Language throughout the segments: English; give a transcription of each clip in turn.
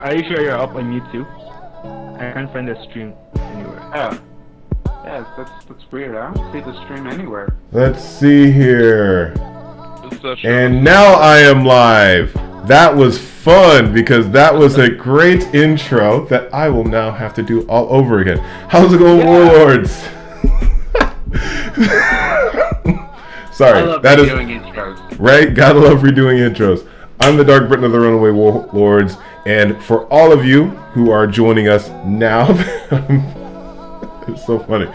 Are you sure you're up on YouTube? I can't find the stream anywhere. Yeah. Yeah, that's weird. I don't see the stream anywhere. Let's see here. And now I am live. That was fun because that was a great intro that I will now have to do all over again. How's it going, Warlords? Sorry, I love that is redoing intros. Right. Gotta love redoing intros. I'm the DarkBriton of the Runaway Warlords, and for all of you who are joining us now, it's so funny.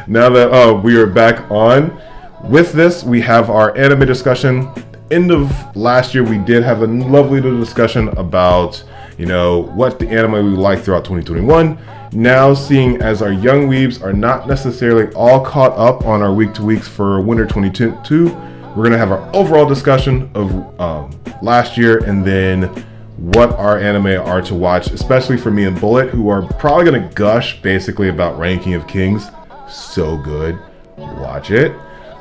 Now that we are back on with this, we have our anime discussion. End of last year, we did have a lovely little discussion about, you know, what the anime we like throughout 2021. Now, seeing as our young weebs are not necessarily all caught up on our week-to-weeks for winter 2022, we're going to have our overall discussion of last year and then what our anime are to watch, especially for me and Bullet, who are probably going to gush basically about Ranking of Kings. So good. Watch it.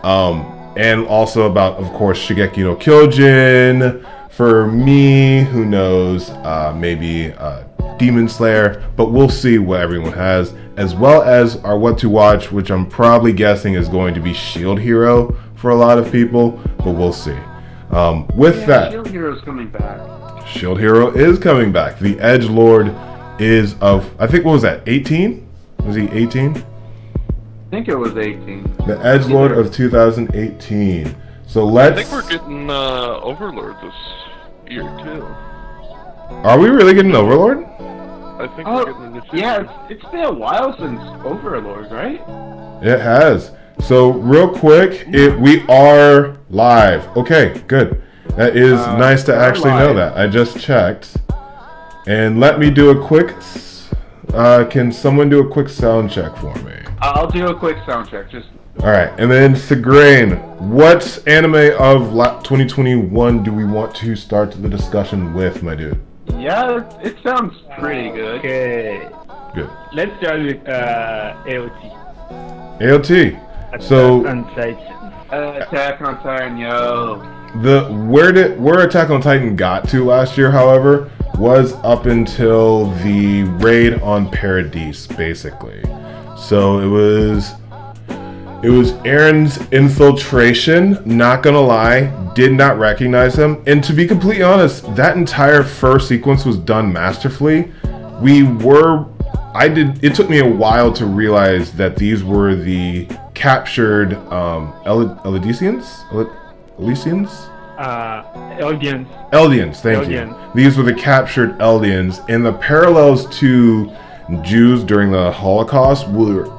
And also about, of course, Shingeki no Kyojin. For me, who knows, maybe Demon Slayer, but we'll see what everyone has, as well as our what to watch, which I'm probably guessing is going to be Shield Hero for a lot of people, but we'll see. That, Shield Hero's coming back. Shield Hero is coming back. The Edgelord is of, I think, what was that, 18? Was he 18? I think it was 18. The Edgelord of 2018. So let's... I think we're getting Overlord this year, too. Are we really getting Overlord? I think we're getting a new season. Yeah, it's been a while since Overlord, right? It has. So real quick, we are live. Okay, good. That is nice to actually know that. I just checked. And let me do a quick... can someone do a quick sound check for me? I'll do a quick sound check. Just. Alright, and then Segrain, what anime of 2021 do we want to start the discussion with, my dude? Yeah, it sounds pretty good. Okay. Good. Let's start with AOT. AOT. So Attack on Titan, yo. Where Attack on Titan got to last year, however, was up until the raid on Paradise, basically. So it was Aaron's infiltration. Not gonna lie, did not recognize him, and to be completely honest, that entire first sequence was done masterfully. It took me a while to realize that these were the captured Eldians. Eldians, thank you. These were the captured Eldians, and the parallels to Jews during the Holocaust were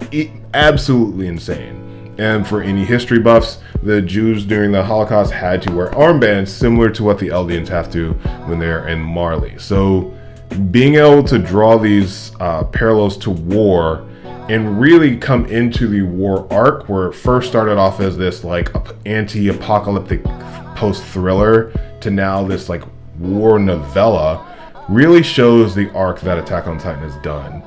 absolutely insane. And for any history buffs, the Jews during the Holocaust had to wear armbands similar to what the Eldians have to when they're in Marley. So being able to draw these parallels to war and really come into the war arc, where it first started off as this like anti-apocalyptic post-thriller to now this like war novella, really shows the arc that Attack on Titan has done,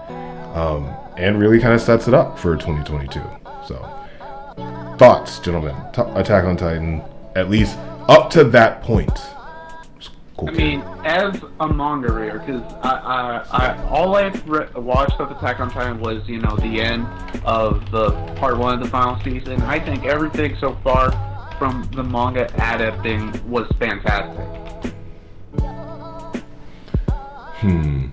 and really kind of sets it up for 2022. So, thoughts, gentlemen? Attack on Titan, at least up to that point. Cool. I mean, as a manga reader, because all I watched of Attack on Titan was, you know, the end of the part 1 of the final season. I think everything so far from the manga adapting was fantastic. And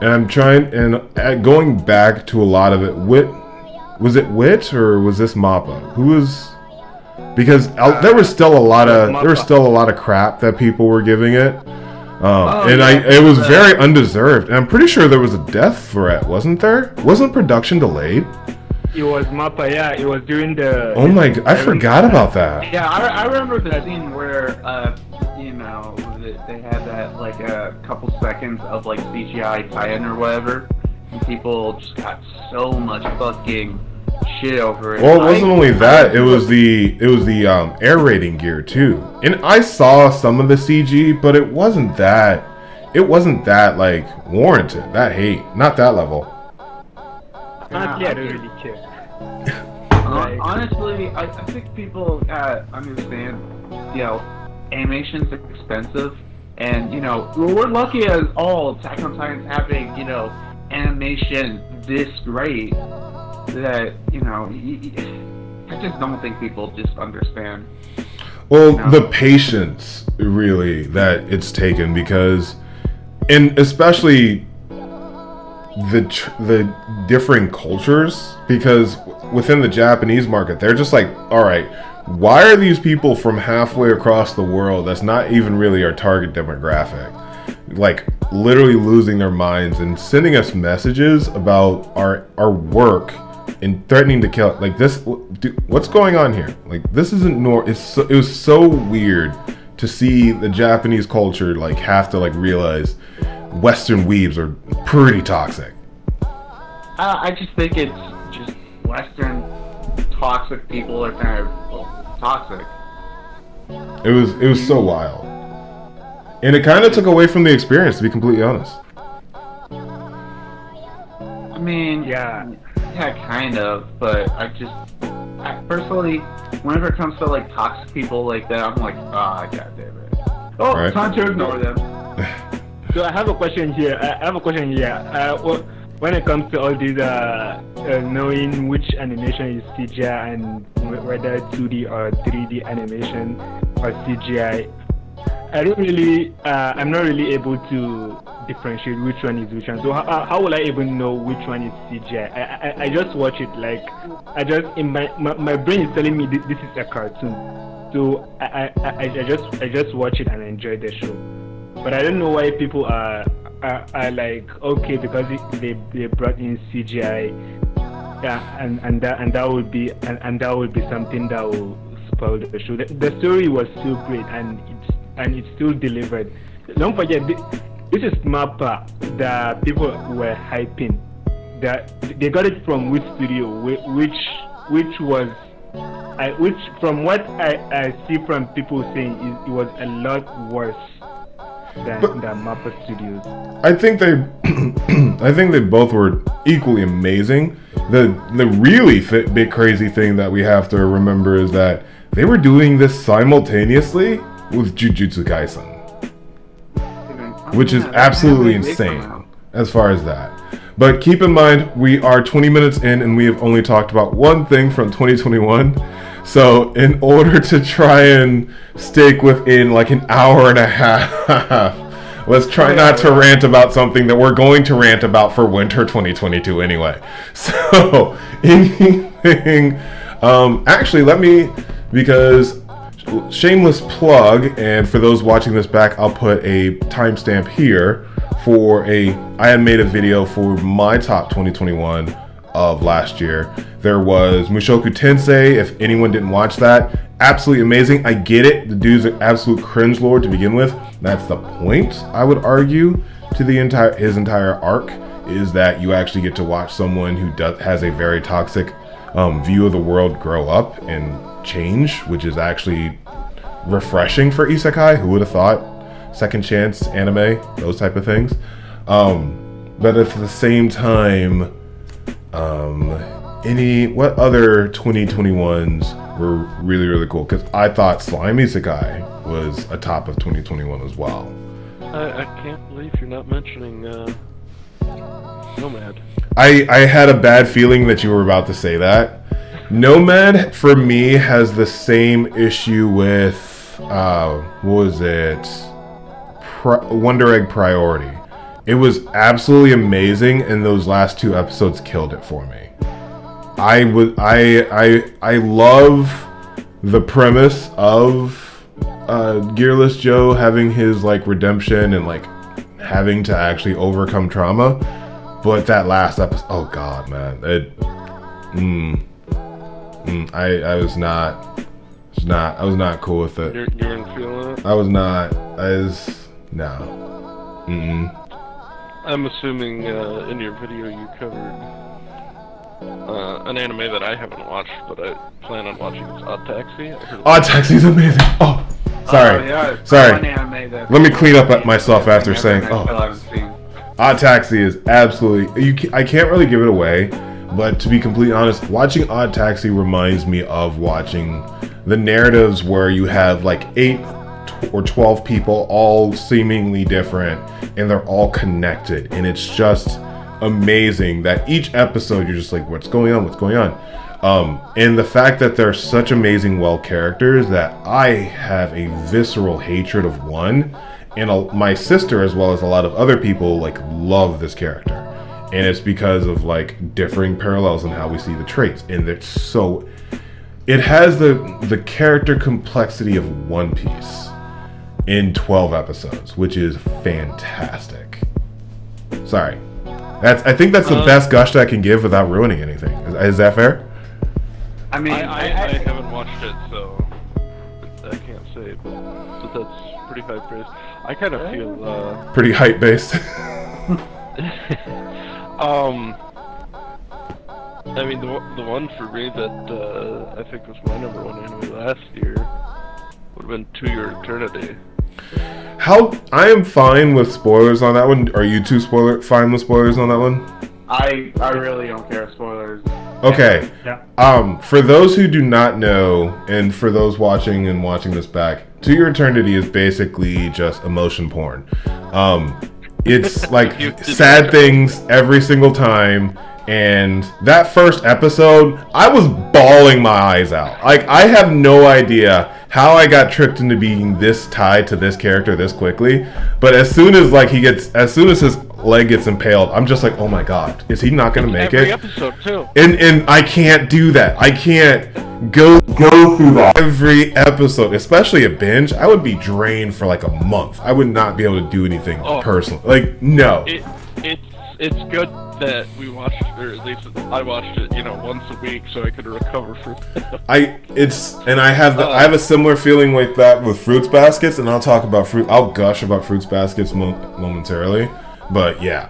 I'm trying, and going back to a lot of it, was it Wit or was this Mappa? Who was? Because there was still a lot of crap that people were giving it, it was very undeserved. And I'm pretty sure there was a death threat, wasn't there? Wasn't production delayed? It was Mappa, yeah. It was during the... Oh my god, I forgot about that. Yeah, I remember the scene where, you know, they had that, like, a couple seconds of, like, CGI Titan or whatever, and people just got so much fucking shit over it. Well, it wasn't only that, it was the air rating gear, too. And I saw some of the CG, but it wasn't that, like, warranted. That hate. Not that level. Not yet, I really care. Honestly, I think people understand, you know, animation's expensive, And, you know, we're lucky as all Attack on Titan's having, you know, animation this great that, you know, I just don't think people just understand. Well, you know? the patience, really, that it's taken, because, and especially the differing cultures, because within the Japanese market, they're just like, all right, why are these people from halfway across the world that's not even really our target demographic, like literally losing their minds and sending us messages about our work and threatening to kill, like, this, what's going on here? Like, this isn't it was so weird to see the Japanese culture like have to like realize Western weebs are pretty toxic. I just think it's just Western toxic people are kind of toxic. It was so wild, and it kind of took away from the experience, to be completely honest. I mean, yeah, kind of, but I personally, whenever it comes to like toxic people like that, I'm like, god damn it. Oh, right. Time to ignore them. So I have a question here. When it comes to all these, knowing which animation is CGI and whether 2D or 3D animation or CGI, I'm not really able to differentiate which one is which one. So how will I even know which one is CGI? I just watch it, like, in my brain is telling me this is a cartoon. So I just watch it and enjoy the show. But I don't know why people are like, okay, because they brought in CGI, and that would be something that will spoil the show. The story was so great, and it still delivered. Don't forget, this is Mappa that people were hyping. That they got it from which studio, which from what I see from people saying, it was a lot worse than Mappa Studios. I think they both were equally amazing. The really big crazy thing that we have to remember is that they were doing this simultaneously with Jujutsu Kaisen, which is absolutely insane as far as that. But keep in mind, we are 20 minutes in and we have only talked about one thing from 2021. So in order to try and stick within like an hour and a half, let's try not to rant about something that we're going to rant about for winter 2022 anyway. So anything, actually because shameless plug, and for those watching this back, I'll put a timestamp here for I had made a video for my top 2021 of last year. There was Mushoku Tensei. If anyone didn't watch that, absolutely amazing. I get it. The dude's an absolute cringe lord to begin with. That's the point, I would argue, to his entire arc, is that you actually get to watch someone who has a very toxic view of the world grow up and change, which is actually refreshing for isekai. Who would have thought? Second chance anime, those type of things. But at the same time, what other 2021s were really, really cool? Because I thought Slime Isekai was a top of 2021 as well. I can't believe you're not mentioning Nomad. I had a bad feeling that you were about to say that. Nomad, for me, has the same issue with, what was it? Wonder Egg Priority. It was absolutely amazing, and those last two episodes killed it for me. I love the premise of Gearless Joe having his like redemption and like having to actually overcome trauma, but that last episode, oh god, man, I was not cool with it. You weren't feeling it? No. I'm assuming in your video you covered an anime that I haven't watched, but I plan on watching. It's Odd Taxi. Odd Taxi is amazing. Oh, sorry. Sorry. Let me clean up at myself after saying, Odd Taxi is absolutely... I can't really give it away, but to be completely honest, watching Odd Taxi reminds me of watching the narratives where you have like 8, or 12 people, all seemingly different, and they're all connected. And it's just amazing that each episode you're just like, what's going on? What's going on? And the fact that they're such amazing, well characters that I have a visceral hatred of one, and my sister, as well as a lot of other people, like, love this character. And it's because of, like, differing parallels in how we see the traits. And it's so... It has the character complexity of One Piece in 12 episodes, which is fantastic. Sorry. I think that's the best gush that I can give without ruining anything. Is that fair? I mean, I haven't watched it, so I can't say, but that's pretty high praise. I kind of feel pretty hype based. I mean, the one for me that I think was my number one anime last year would have been To Your Eternity. I am fine with spoilers on that one. Are you fine with spoilers on that one? I really don't care. Spoilers. Okay. Yeah. For those who do not know, and for those watching this back, To Your Eternity is basically just emotion porn. It's like sad things every single time. And that first episode, I was bawling my eyes out. Like, I have no idea how I got tricked into being this tied to this character this quickly. But as soon as his leg gets impaled, I'm just like, oh my god, is he not gonna make every it? Episode too. And I can't do that. I can't go through that every episode, especially a binge. I would be drained for like a month. I would not be able to do anything personally. Like, no. It's good that we watched, or at least I watched it, once a week, so I could recover from it. I have a similar feeling like that with Fruits Baskets, and I'll gush about Fruits Baskets momentarily, but yeah,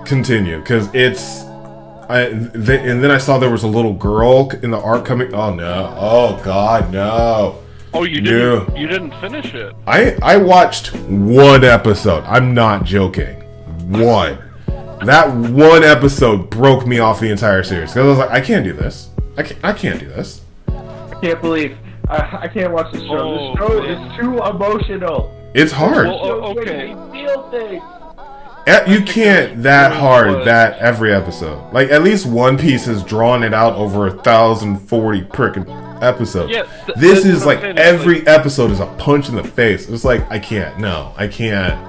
continue, because and then I saw there was a little girl in the arc coming. Oh no! Oh god, no! Oh, you didn't finish it. I watched one episode. I'm not joking. One. That one episode broke me off the entire series, because I was like, I can't do this. I can't do this. I can't believe I can't watch this show. This show is too emotional. It's hard. Okay. Feel things. You can't that hard that every episode. Like, at least One Piece has drawn it out over 1,040 frickin' episodes. Yeah, this is like every episode is a punch in the face. It's like, I can't. No, I can't.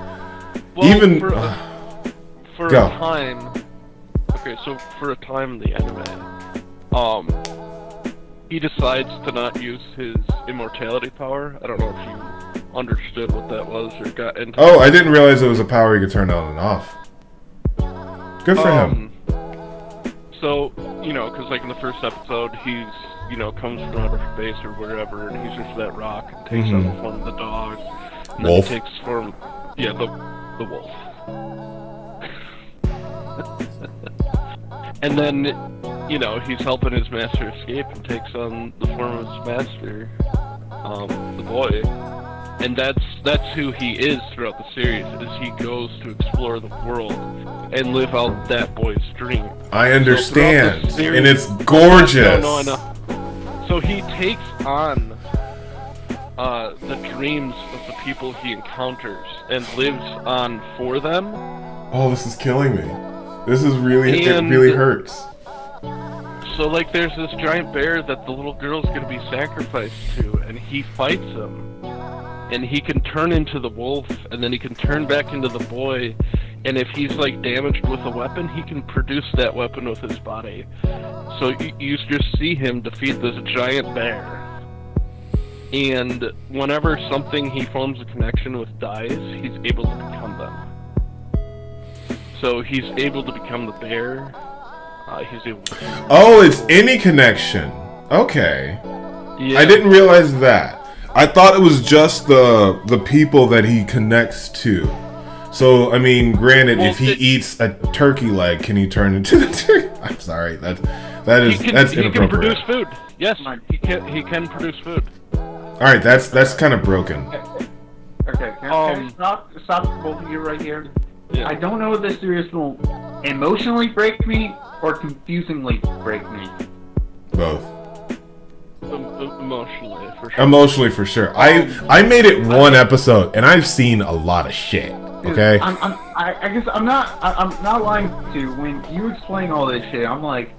Well, even for go. a time. Okay, so for a time in the anime, he decides to not use his immortality power. I don't know if you understood what that was or got into. Oh, I didn't realize it was a power he could turn on and off. Good for him. So, because like in the first episode, he's, comes from outer space or wherever, and he's just that rock and takes on the form of the dog. And Wolf. then he takes form, the wolf. And then, he's helping his master escape and takes on the form of his master, the boy. And that's who he is throughout the series, is he goes to explore the world and live out that boy's dream. I understand, series, and it's gorgeous. No. So he takes on the dreams of the people he encounters and lives on for them. Oh, this is killing me. This is really, it really hurts. So, like, there's this giant bear that the little girl's gonna be sacrificed to, and he fights him. And he can turn into the wolf, and then he can turn back into the boy, and if he's, like, damaged with a weapon, he can produce that weapon with his body. So you just see him defeat this giant bear. And whenever something he forms a connection with dies, he's able to become them. So he's able to become the bear. He's able to... Oh, it's any connection. Okay. Yeah. I didn't realize that. I thought it was just the people that he connects to. So, I mean, granted, if he eats a turkey leg, can he turn into the turkey? I'm sorry, that's inappropriate. He can produce food. Yes, he can produce food. All right, that's kind of broken. Okay, can I stop both of you right here? Yeah. I don't know if this series will emotionally break me or confusingly break me. Both. Emotionally, for sure. Emotionally, for sure. I made it one episode, and I've seen a lot of shit. Okay. I guess I'm not lying to you. When you explain all this shit, I'm like,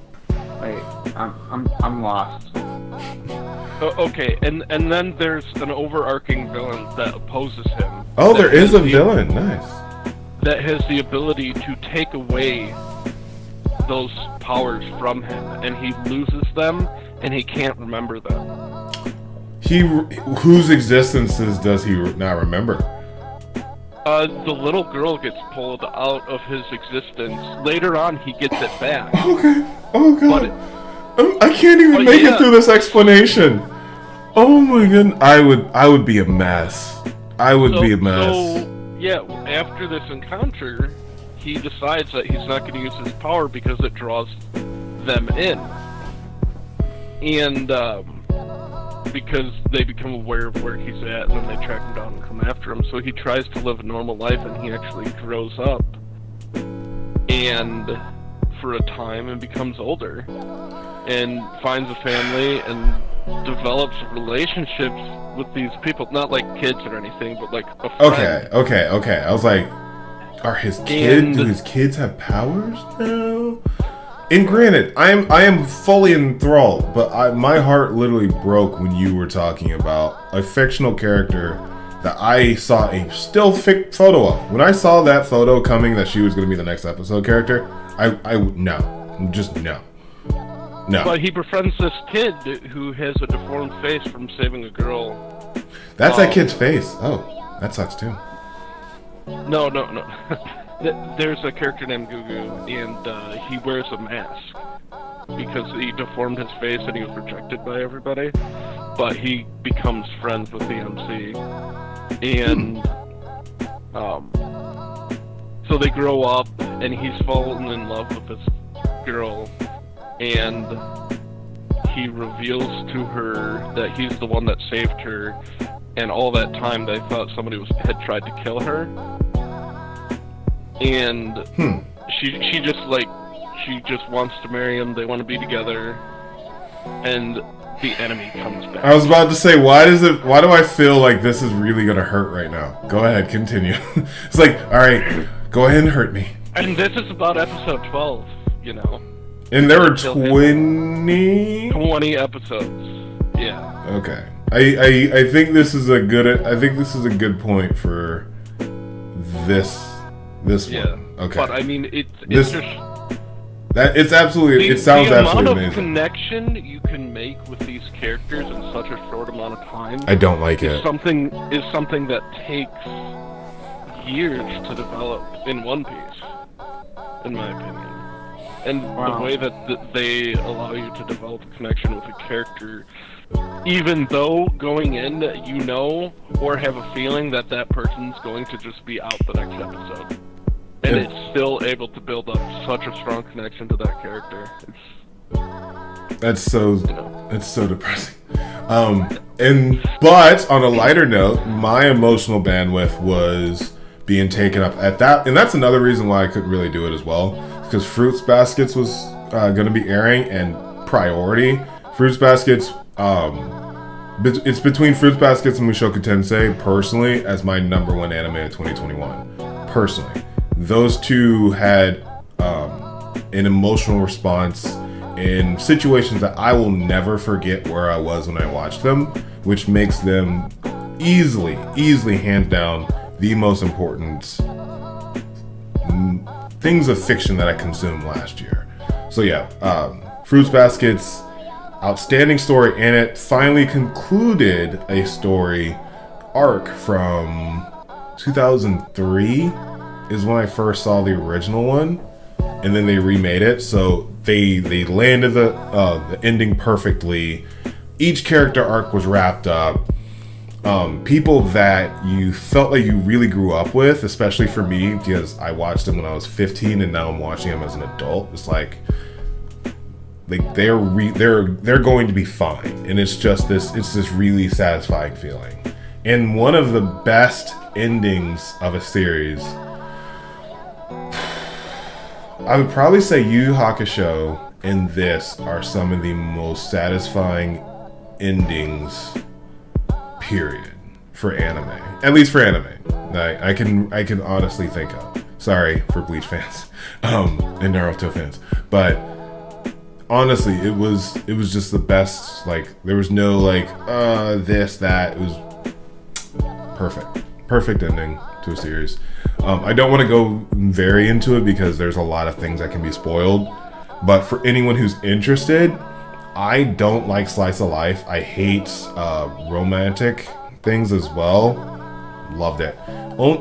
wait, I'm lost. Okay, and then there's an overarching villain that opposes him. Oh, there is a villain. Nice. That has the ability to take away those powers from him, and he loses them, and he can't remember them. Whose existences does he not remember? The little girl gets pulled out of his existence. Later on, he gets it back. Okay. Oh god. I can't even make it through this explanation. Oh my goodness. I would be a mess. I would be a mess. So, yeah, after this encounter, he decides that he's not going to use his power because it draws them in. And, because they become aware of where he's at, and then they track him down and come after him. So he tries to live a normal life, and he actually grows up, and for a time, and becomes older, and finds a family, and develops relationships with these people. Not like kids or anything, but like a friend. Okay. I was like, do his kids have powers now? And granted, I am fully enthralled, but my heart literally broke when you were talking about a fictional character that I saw a still photo of. When I saw that photo coming that she was going to be the next episode character, no. But he befriends this kid who has a deformed face from saving a girl. That's that kid's face. Oh, that sucks too. No. There's a character named Gugu, and he wears a mask because he deformed his face and he was rejected by everybody. But he becomes friends with the MC, and so they grow up, and he's fallen in love with this girl, and he reveals to her that he's the one that saved her, and all that time they thought somebody had tried to kill her. And she just wants to marry him. They want to be together, and the enemy comes back. I was about to say, why do I feel like this is really gonna hurt right now? Go ahead, continue. It's like, all right, go ahead and hurt me. And this is about episode 12, you know. And there were 20 episodes. Yeah. Okay. I think this is a good point for this one. Okay. But I mean, it sounds absolutely amazing. The amount of connection you can make with these characters in such a short amount of time. I don't like it. Is something that takes years to develop in One Piece, in my opinion. And the way that they allow you to develop a connection with a character, even though going in you know or have a feeling that person's going to just be out the next episode. And it's still able to build up such a strong connection to that character. It's so depressing. But on a lighter note, my emotional bandwidth was being taken up at that, and that's another reason why I couldn't really do it as well, because Fruits Baskets was going to be airing, and priority Fruits Baskets. It's between Fruits Baskets and Mushoku Tensei, personally, as my number one anime of 2021. Personally, those two had an emotional response in situations that I will never forget where I was when I watched them, which makes them easily, hands down, the most important things of fiction that I consumed last year. So yeah, Fruits Baskets, outstanding story, and it finally concluded a story arc from 2003 is when I first saw the original one, and then they remade it, so they landed the ending perfectly. Each character arc was wrapped up. People that you felt like you really grew up with, especially for me, because I watched them when I was 15 and now I'm watching them as an adult. It's like they're going to be fine, and it's this really satisfying feeling. And one of the best endings of a series, I would probably say Yu Yu Hakusho and this are some of the most satisfying endings, period, for anime. At least for anime. I can honestly think of. Sorry for Bleach fans, and Naruto fans. But honestly, it was just the best. Like, there was no like this, that. It was perfect ending to a series. I don't want to go very into it because there's a lot of things that can be spoiled. But for anyone who's interested, I don't like slice of life. I hate romantic things as well. Loved it.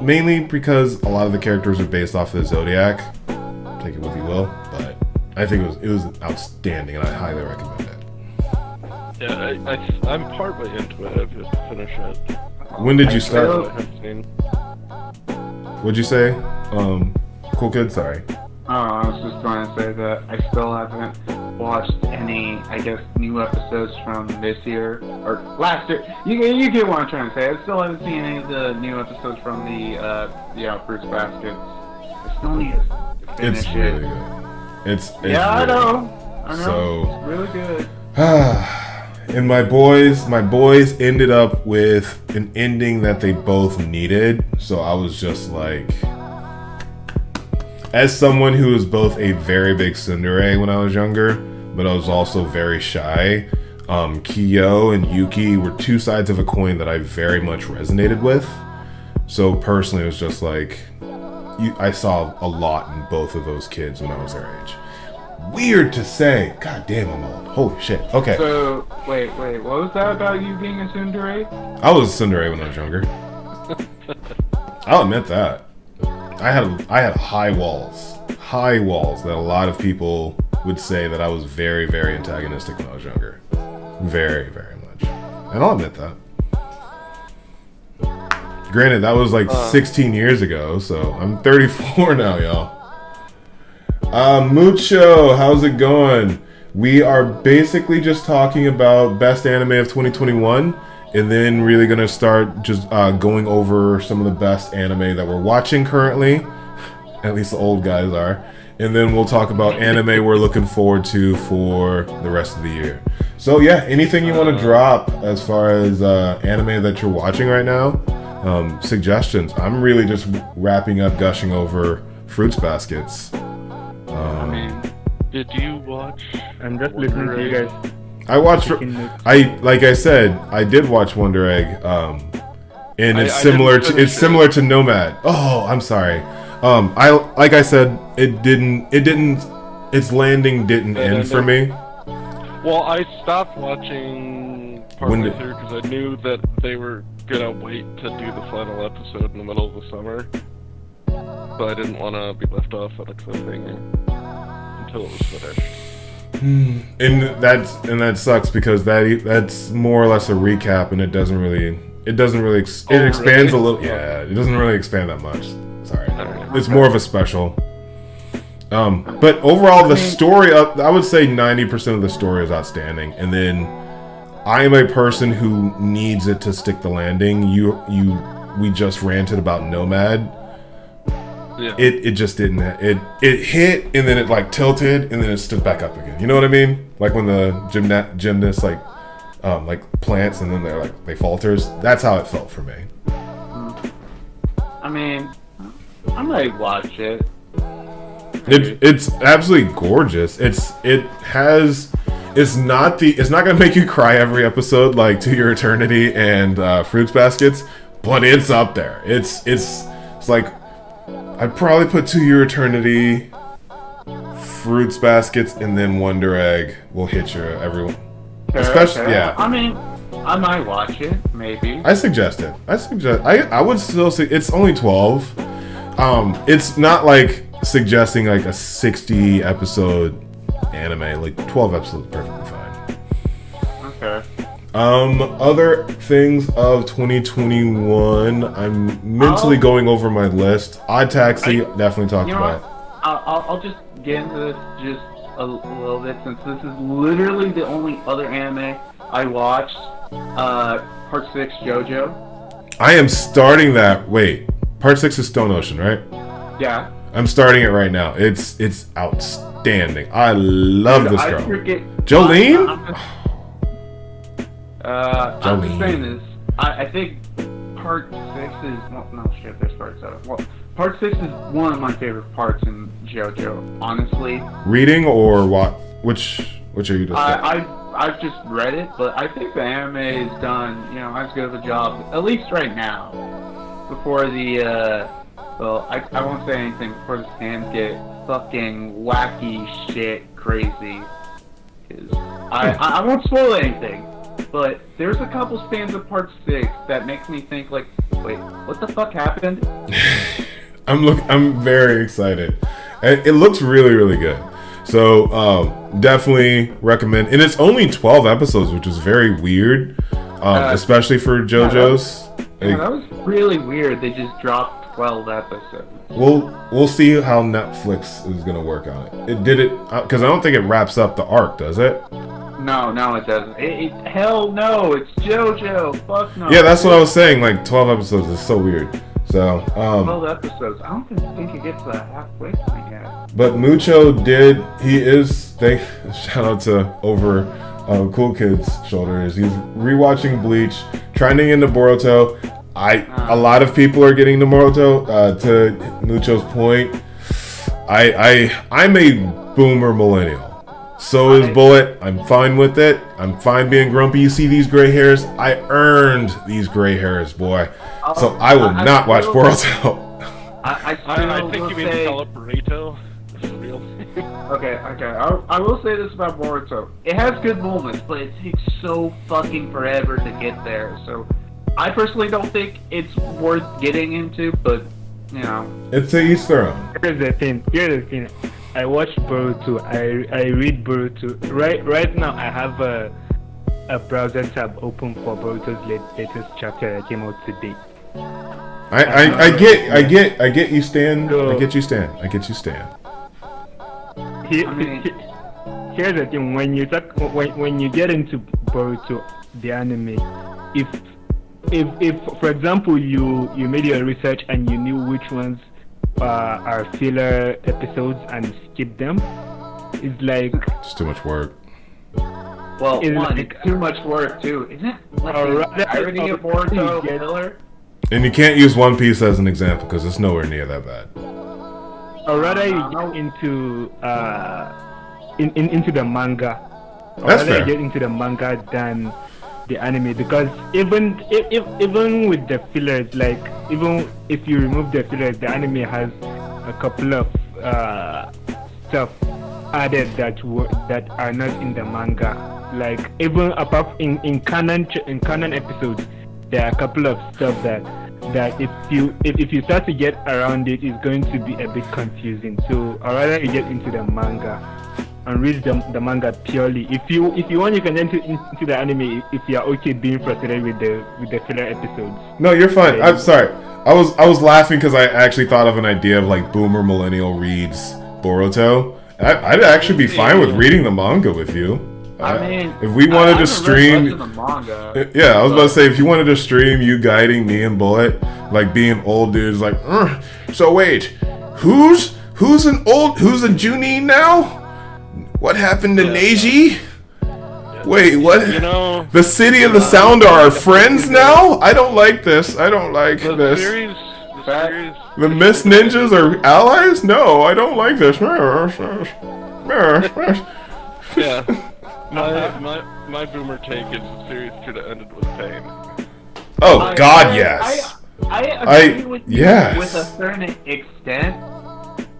Mainly because a lot of the characters are based off of the Zodiac. Take it what you will, but I think it was outstanding, and I highly recommend it. Yeah, I'm partway into it. I've yet to finish it. When did you start? I haven't seen. What'd you say? Cool kid. Sorry. Oh, I was just going to say that I still haven't watched any, I guess, new episodes from this year or last year. You get what I'm trying to say. I still haven't seen any of the new episodes from the Fruits Baskets. I still need to finish It's it. really good. It's Yeah, really I know. So- It's really good. And my boys ended up with an ending that they both needed. So I was just like, as someone who was both a very big tsundere when I was younger, but I was also very shy, Kiyo and Yuki were two sides of a coin that I very much resonated with. So personally, it was just like, I saw a lot in both of those kids when I was their age. Weird to say. God damn, I'm old. Holy shit. Okay. So, wait, what was that about you being a tsundere? I was a tsundere when I was younger. I'll admit that. I had high walls that a lot of people would say that I was very, very antagonistic when I was younger. Very, very much. And I'll admit that. Granted, that was like 16 years ago, so I'm 34 now, y'all. Mucho, how's it going? We are basically just talking about best anime of 2021, and then really gonna start just going over some of the best anime that we're watching currently. At least the old guys are. And then we'll talk about anime we're looking forward to for the rest of the year. So yeah, anything you want to drop as far as anime that you're watching right now? Suggestions. I'm really just wrapping up gushing over Fruits Baskets. Did you watch? I'm just listening to you guys. I watched. Like I said, I did watch Wonder Egg. And it's similar to Nomad. Oh, I'm sorry. Like I said, its landing didn't end for me. Well, I stopped watching partway through because I knew that they were gonna wait to do the final episode in the middle of the summer. So I didn't want to be left off on a cliffhanger until it was finished. And that sucks because that's more or less a recap, and it expands a little. Yeah, it doesn't really expand that much. Sorry, it's more of a special. But overall, the story, I would say 90% of the story is outstanding. And then I am a person who needs it to stick the landing. We just ranted about Nomad. Yeah. It just didn't. It hit and then it like tilted and then it stood back up again. You know what I mean? Like when the gymnast like plants and then they falters. That's how it felt for me. I mean, I might watch it. It's absolutely gorgeous. It's not gonna make you cry every episode like To Your Eternity and Fruits Baskets, but it's up there. It's like I'd probably put To Your Eternity, Fruits Baskets, and then Wonder Egg will hit you everyone. Especially yeah. I mean, I might watch it, maybe. I suggest it. I would still say it's only 12. It's not like suggesting like a 60 episode anime. Like 12 episodes is perfectly fine. Okay. Other things of 2021. I'm mentally going over my list. Odd Taxi, definitely talked about. I'll just get into this just a little bit since this is literally the only other anime I watched. Part 6 JoJo. I am starting that. Wait, Part 6 is Stone Ocean, right? Yeah. I'm starting it right now. It's outstanding. I love this girl. Jolene? I'm just saying this. I think part 6 is no shit. There's part 7. Well, part 6 is one of my favorite parts in JoJo. Honestly. Reading or what? Which are you just? I've just read it, but I think the anime is done, as good of a job, at least right now. Before the well, I won't say anything before the stands get fucking wacky shit crazy. Cause I won't spoil anything. But there's a couple stands of part 6 that makes me think like, wait, what the fuck happened? I'm very excited. It looks really, really good. So definitely recommend. And it's only 12 episodes, which is very weird, especially for JoJo's. Yeah, that was really weird. They just dropped 12 episodes. We'll see how Netflix is gonna work on it. It did it because I don't think it wraps up the arc, does it? No, it doesn't. Hell no, it's JoJo. Fuck no. Yeah, that's what I was saying. Like 12 episodes is so weird. So 12 episodes. I don't think it gets to the halfway point yet. But Mucho shout out to over Cool Kid's shoulders. He's rewatching Bleach, trending into Boruto. A lot of people are getting to Boruto. To Mucho's point, I'm a boomer millennial. So is Bullet. I'm fine with it. I'm fine being grumpy. You see these gray hairs? I earned these gray hairs, boy. So I will not watch Boruto. I think you mean to call it burrito. It's real. Okay. I will say this about Boruto. It has good moments, but it takes so fucking forever to get there. So I personally don't think it's worth getting into, but, It's to each their own. Here's the thing. I watch Boruto. I read Boruto. Right now, I have a browser tab open for Boruto's latest chapter that came out today. I get you, Stan. I get you, Stan. Here's the thing: when you get into Boruto, the anime, if for example you made your research and you knew which ones are filler episodes and skip them, it's like it's too much work. Well, it's too much work too, isn't it? Like irony of Boruto filler. And you can't use One Piece as an example because it's nowhere near that bad. Or rather, you get into the manga. That's fair. You get into the manga than the anime, because even with the fillers, like even if you remove the fillers, the anime has a couple of stuff added that are not in the manga. Like even apart in canon episodes, there are a couple of stuff that if you start to get around it, it's going to be a bit confusing. So or rather you get into the manga and read the manga purely. If you want, you can get into the anime if you are okay being frustrated with the filler episodes. No, you're fine. I'm sorry. I was laughing because I actually thought of an idea of like boomer millennial reads Boruto. I'd actually be fine with reading the manga with you. I mean, if we wanted to stream, the manga, yeah, I was about to say if you wanted to stream, you guiding me and Bullet, like being old dudes, like, so wait, who's a Junin now? What happened to Neji? Wait, what? The city of the sound are our friends now? I don't like this. I don't like this. The Mist Ninjas are allies? No, I don't like this. Yeah. My boomer take is the series should have ended with pain. Oh God, yes. I agree with you yes. with a certain extent.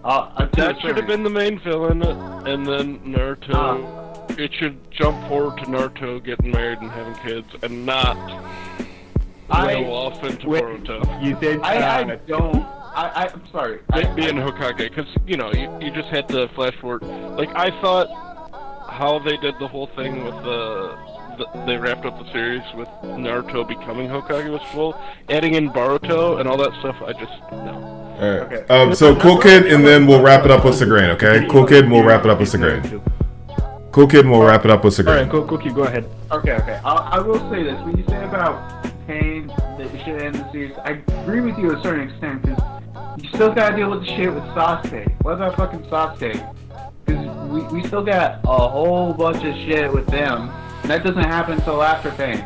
That should have been the main villain, and then Naruto. It should jump forward to Naruto getting married and having kids, and not go off into Boruto. You said I'm sorry. Being Hokage, because you just had to flash forward. Like I thought, how they did the whole thing with they wrapped up the series with Naruto becoming Hokage was cool. Adding in Boruto and all that stuff, I just no. Alright. Okay. So Cool Kid, and then we'll wrap it up with Segrain, okay? Cool Kid, we'll wrap it up with Segrain. Cool Kid, we'll wrap it up with Segrain. Alright, Cool Kid, go ahead. Okay. I will say this. When you say about pain, that you should end the series, I agree with you to a certain extent, because you still gotta deal with the shit with Sasuke. What about fucking Sasuke? Because we still got a whole bunch of shit with them. that doesn't happen until after Pain.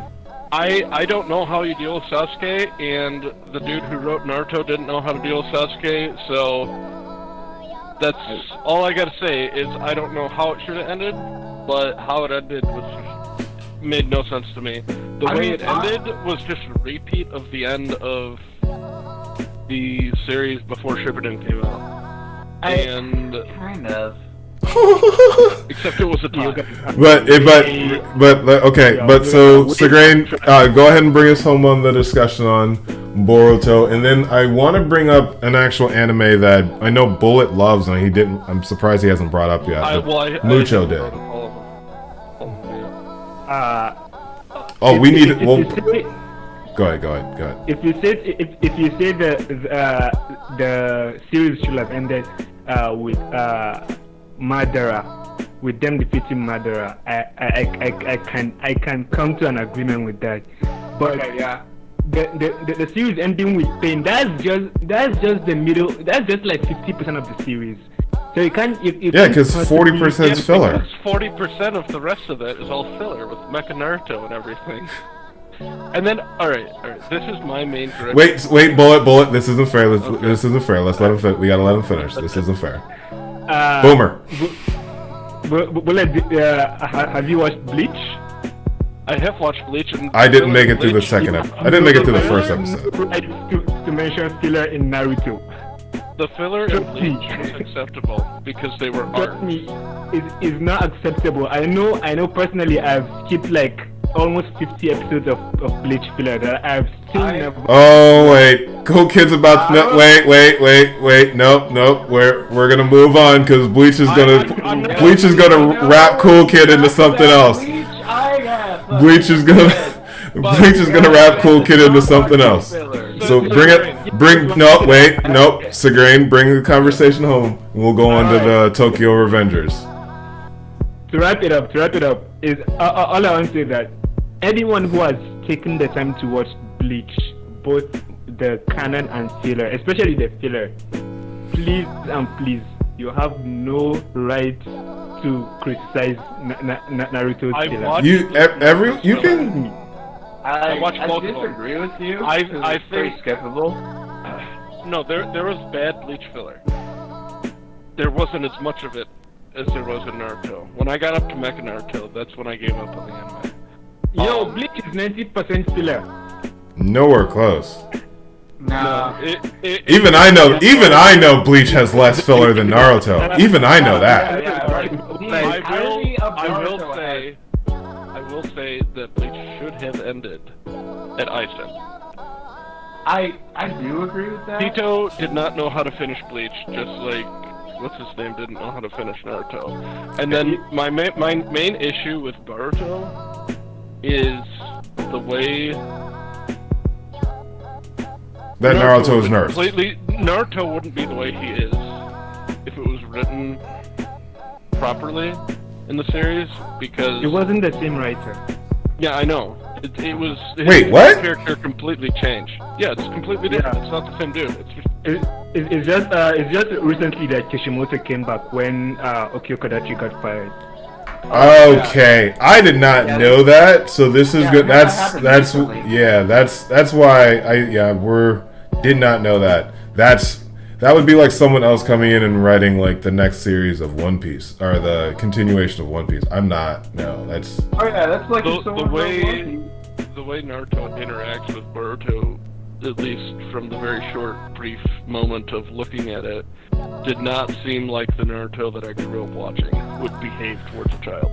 I don't know how you deal with Sasuke, and the dude who wrote Naruto didn't know how to deal with Sasuke, so that's all I gotta say is I don't know how it should have ended, but how it ended made no sense to me. The way it ended was just a repeat of the end of the series before Shippuden came out. Kind of. Except it was a time. But so Segrain, go ahead and bring us home on the discussion on Boruto, and then I want to bring up an actual anime that I know Bullet loves, and he didn't. I'm surprised he hasn't brought up yet. Mucho did. We need. Go ahead. If you say the series should have ended with Madara, with them defeating Madara, I can come to an agreement with that. But the series ending with Pain, that's just the middle. That's just like 50% of the series. So you can't. Because 40% is filler. 40% of the rest of it is all filler with Mecha Naruto and everything. And then, all right. This is my main. Wait, Bullet. This isn't fair. This isn't fair. Let's let him. We gotta let him finish. This isn't fair. Boomer. Bullet, have you watched Bleach? I have watched Bleach. And I didn't make it through the second episode. I didn't make it through the first episode. To mention filler in Naruto. The filler in Bleach was acceptable because they were art. Trust me, it's not acceptable. I know personally I've skipped like almost 50 episodes of Bleach filler that I've still never. Oh wait, Cool Kid's about to. Wait. Nope. We're gonna move on because Bleach is gonna wrap Cool Kid into something else. Bleach is gonna wrap Cool Kid into something else. So Segrain, bring the conversation home, and we'll go on to the Tokyo Revengers. To wrap it up, is all I want to say that anyone who has taken the time to watch Bleach, both the canon and filler, especially the filler, please, you have no right to criticize Naruto's filler. You can. I disagree with you. I it's very skippable. No, there was bad Bleach filler. There wasn't as much of it as there was in Naruto. When I got up to Mecha Naruto, that's when I gave up on the anime. Yo, Bleach is 90% filler. Nowhere close. No. Even I know Bleach has less filler than Naruto. Even I know that. I will say that Bleach should have ended at Aizen. I do agree with that. Tito did not know how to finish Bleach, just like what's his name didn't know how to finish Naruto. And then my main issue with Boruto is the way that Naruto is nerfed. Naruto wouldn't be the way he is if it was written properly in the series, because it wasn't the same writer. Yeah, I know. It was. Wait, what? His character completely changed. Yeah, it's completely different. Yeah. It's not the same dude. It's just recently that Kishimoto came back when Okio Kodachi got fired. Okay, I did not know that. So this is good. That's why we did not know that. That would be like someone else coming in and writing like the next series of One Piece or the continuation of One Piece. I'm not. No, that's. Oh yeah, that's like the way Naruto interacts with Boruto, at least from the very short, brief moment of looking at it, did not seem like the Naruto that I grew up watching would behave towards a child.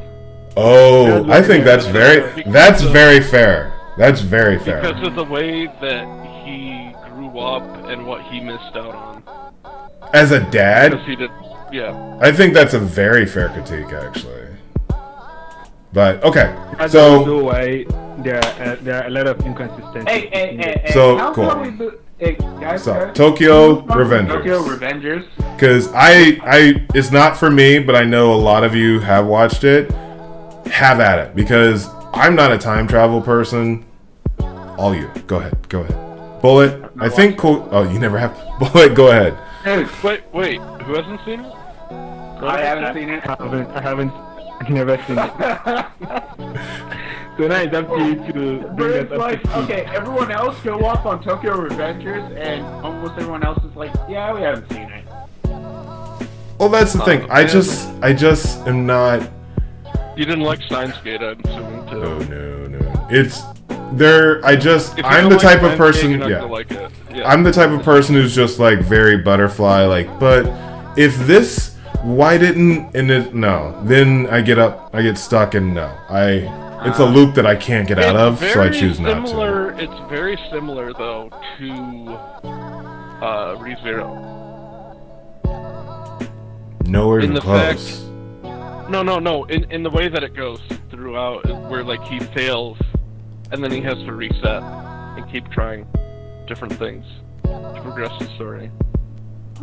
Oh, I think that's very fair. That's very fair. Because of the way that he grew up and what he missed out on. As a dad? Because he did, yeah. I think that's a very fair critique, actually. But, okay. So why there are a lot of inconsistencies. Hey. So, cool. Tokyo Revengers. Because it's not for me, but I know a lot of you have watched it. Have at it, because I'm not a time travel person. All you. Go ahead. Bullet, I think cool. Oh, you never have. Bullet, go ahead. Wait. Who hasn't seen it? I haven't seen it. I haven't. Never seen it. So now it's up to you to bring us It's up like, to speed. okay, everyone else go off on Tokyo Revengers, and almost everyone else is like, yeah, we haven't seen it. Well, that's the thing. I just am not. You didn't like Steins Gate, I'm assuming, too. Oh no. It's there. If you I'm don't the like type of Steins Gate, person. you're not Yeah. gonna like it. Yeah. I'm the type of person who's just like very butterfly. Like, but if this, why didn't? And it no. Then I get stuck, and no. It's a loop that I can't get out of, so I choose not to. It's very similar, though, to ReZero. Nowhere In even the close. No. In the way that it goes throughout, where like he fails, and then he has to reset and keep trying different things to progress the story.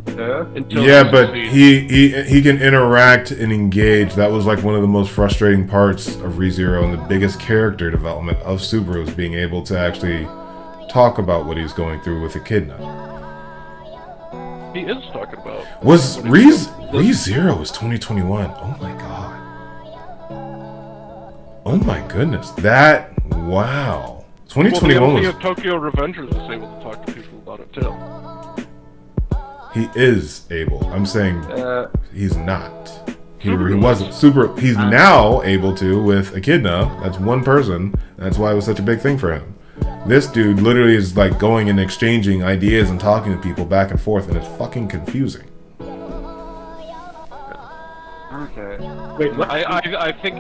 Until Yeah, he but succeeds. he can interact and engage. That was like one of the most frustrating parts of ReZero, and the biggest character development of Subaru is being able to actually talk about what he's going through with Echidna. He is talking about. Was ReZero was 2021? Oh my god! Oh my goodness! That wow! 2021 Well, was. the of Tokyo Revengers is able to talk to people about it too. He is able. I'm saying he's not. He Subaru wasn't super. He's now able to with Echidna. That's one person. That's why it was such a big thing for him. This dude literally is like going and exchanging ideas and talking to people back and forth, and it's fucking confusing. Okay. Wait, what? I think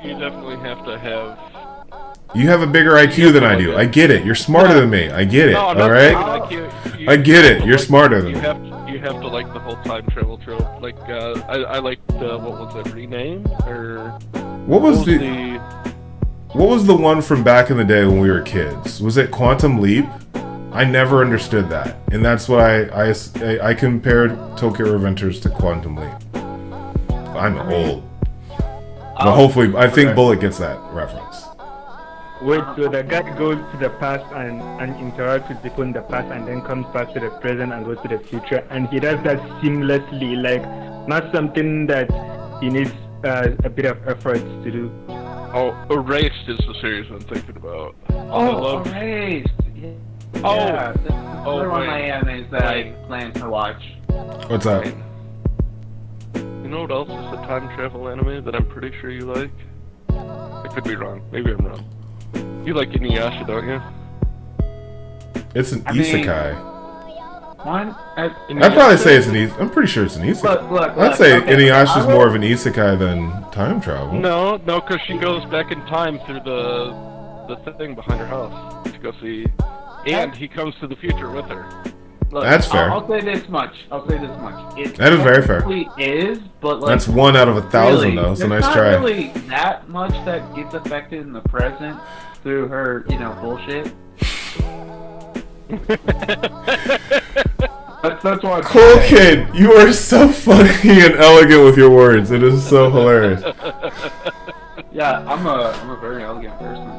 you definitely have to have. You have a bigger IQ than I do. I get it. You're smarter than me. I get it. No, I'm All not right. saying like you I get it. have to You're like- smarter than you me. have to like the whole time travel trope. Like I liked what was it, Rename or What was the one from back in the day when we were kids? Was it Quantum Leap? I never understood that, and that's why I compared Tokyo Revengers to Quantum Leap. I'm old, but hopefully I think Bullet gets that reference. Wait, so the guy goes to the past and interacts with people in the past and then comes back to the present and goes to the future, and he does that seamlessly, like not something that he needs a bit of effort to do. Oh, Erased is the series I'm thinking about. Oh, Erased! Yeah. Oh. Yeah, that's another one of my wait. animes that I Wait. plan to watch. What's that? You know what else is a time travel anime that I'm pretty sure you like? I could be wrong. Maybe I'm wrong. You like Inuyasha, don't you? It's an I mean, isekai. One? I'd probably say it's an isekai. I'm pretty sure it's an isekai. Look, I'd say okay, Inuyasha's I will- more of an isekai than time travel. No, because she goes back in time through the thing behind her house to go see, and he comes to the future with her. Look, That's fair. I'll say this much. It That is very fair. technically is, but like That's 1 out of 1,000 really, though. So there's nice not try. really that much that gets affected in the present through her, bullshit. That's why. Cool kid, you are so funny and elegant with your words. It is so hilarious. Yeah, I'm a very elegant person.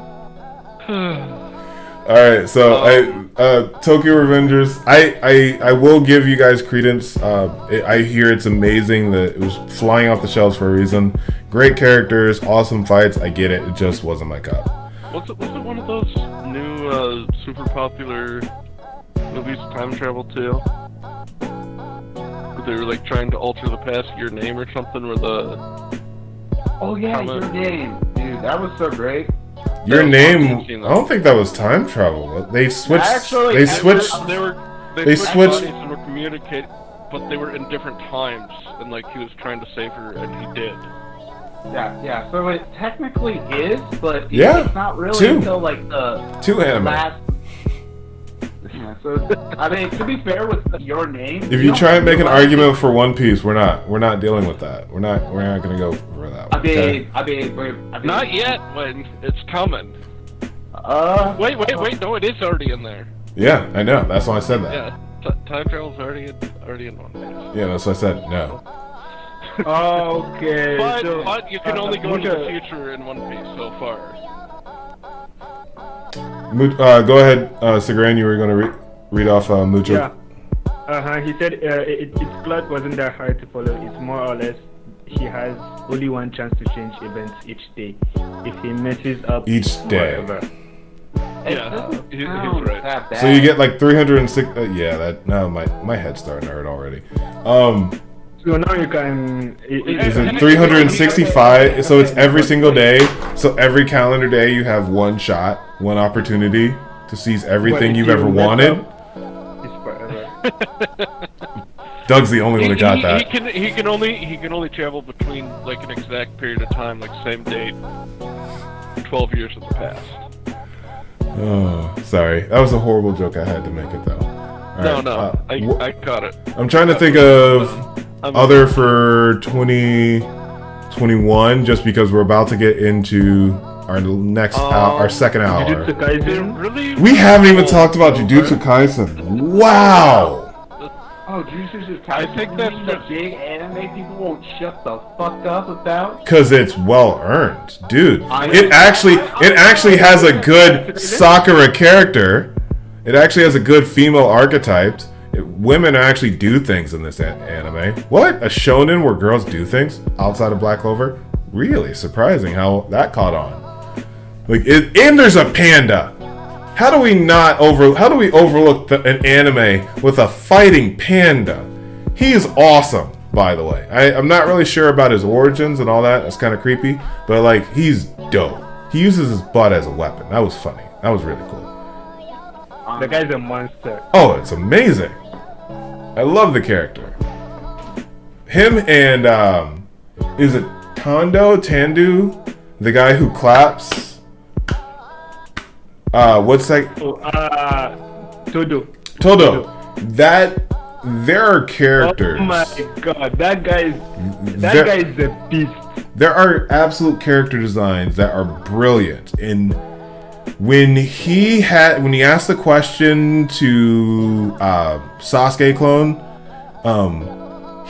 All right, so Tokyo Revengers. I will give you guys credence. I hear it's amazing that it was flying off the shelves for a reason. Great characters, awesome fights. I get it. It just wasn't my cup. Was it one of those new super popular movies, time travel too? Where they were like trying to alter the past, your name or something, where the Oh yeah, comment. Your Name, dude. That was so great. Your Yeah, name. I've seen I that. don't think that was time travel. They switched. Actually, they I- switched. They switched- bodies and were communicating, but they were in different times, and like he was trying to save her, and he did. Yeah. So it technically is, but Yeah, it's not really two. until like the 2 anime. last. Yeah, so I mean, to be fair with Your Name, If you try and make an argument for One Piece, we're not dealing with that. We're not gonna go for that. I One, okay? mean, Not yet, when it's coming. Wait, no, it is already in there. Yeah, I know. That's why I said that. Yeah, time travel's already in one. Yeah, that's why I said no. Okay. But you can only go into the Mucha- future in One Piece so far. Go ahead, Segran. You were gonna read off Mucho. Yeah. He said its plot wasn't that hard to follow. It's more or less he has only one chance to change events each day. If he messes up Each day. whatever, Yeah, he's Sounds right. that bad. So you get like 306. Yeah, that no, my head's starting to hurt already. so now you can. Is it 365? So it's every single day. So every calendar day you have one shot, one opportunity to seize everything you've ever wanted. It's forever. Doug's the only one that got that. He can only travel between like an exact period of time, like same date, 12 years in the past. Oh, sorry. That was a horrible joke. I had to make it though. All No, right, I caught it. I'm trying to think of other for 2021, just because we're about to get into our next our second hour. Jujutsu Kaisen. Really? We haven't even talked about Jujutsu Kaisen. Wow. Oh, Jujutsu Kaisen. I think that's the big anime people won't shut the fuck up about. Because it's well earned, dude. It actually has a good Sakura character. It actually has a good female archetype. Women actually do things in this anime. What? A shonen where girls do things outside of Black Clover? Really surprising how that caught on. And there's a panda. How do we overlook an anime with a fighting panda? He's awesome, by the way. I'm not really sure about his origins and all that. That's kind of creepy, but like he's dope. He uses his butt as a weapon. That was funny. That was really cool. The guy's a monster. Oh, it's amazing. I love the character. Him and is it Tandu, the guy who claps? What's that? Todo. There are characters. Oh my god, that guy is a beast. There are absolute character designs that are brilliant. And when he asked the question to Sasuke clone,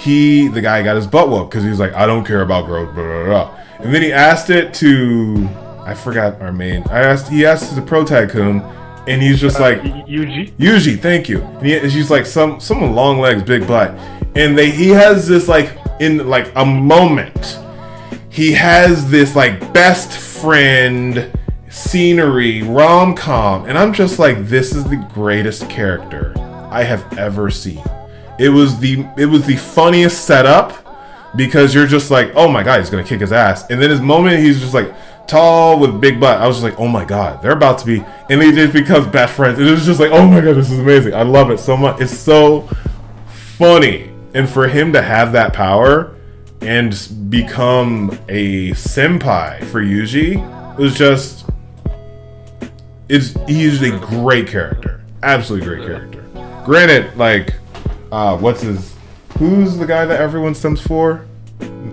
the guy got his butt whooped because he was like, I don't care about girls, blah, blah, blah. And then he asked it to, I forgot our main. He asked the pro tycoon, and he's just like Yuji, thank you. And she's like someone long legs, big butt, and he has this like in like a moment, he has this like best friend scenery rom-com, and I'm just like, this is the greatest character I have ever seen. It was the funniest setup because you're just like, oh my god, he's gonna kick his ass, and then his moment he's just like tall with big butt. I was just like, oh my god, they're about to be, and they just become best friends. It was just like, oh my god, this is amazing. I love it so much. It's so funny, and for him to have that power and become a senpai for Yuji, it was just. He's a great character, absolutely great character. Granted, like, who's the guy that everyone stems for?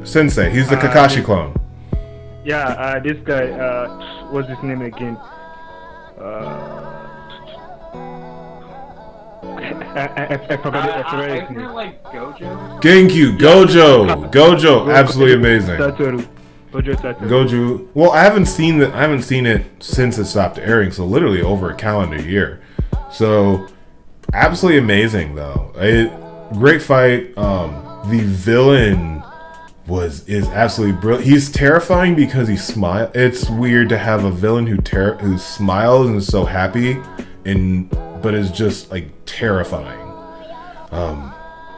Sensei. He's the Kakashi clone. Yeah, this guy. What's his name again? I forgot his Isn't name. it like Gojo? Genki, Gojo, absolutely amazing. Satoru. Gojo. Well, I haven't seen it since it stopped airing, so literally over a calendar year. So absolutely amazing though. Great fight. The villain is absolutely brilliant. He's terrifying because he smiles. It's weird to have a villain who smiles and is so happy, but is just like terrifying.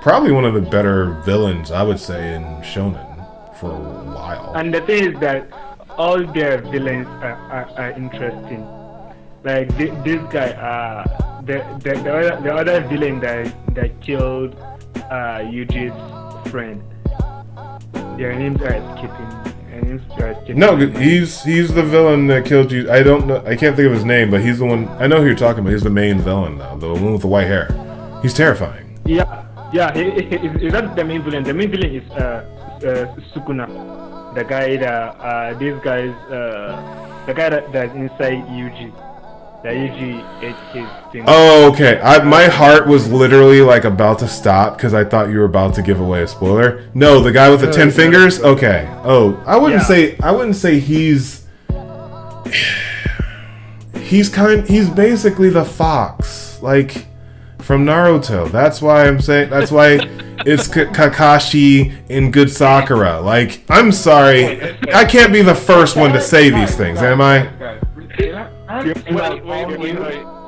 Probably one of the better villains, I would say, in shonen for a while. And the thing is that all their villains are interesting. Like this guy, the other villain that killed Yuji's friend. Their names are escaping. No, he's the villain that killed you. I don't know. I can't think of his name, but he's the one. I know who you're talking about. He's the main villain though, the one with the white hair. He's terrifying. Yeah. He's not the main villain. The main villain is Sukuna, the guy that the guy that's inside Yuji. That Yuji ate his thing. Oh, okay. My heart was literally like about to stop because I thought you were about to give away a spoiler. No, the guy with the 10 fingers. Okay. Oh, I wouldn't say he's basically the fox. Like from Naruto. That's why I'm saying. That's why it's Kakashi in Good Sakura. Like, I'm sorry, I can't be the first one to say these things, am I? Wait.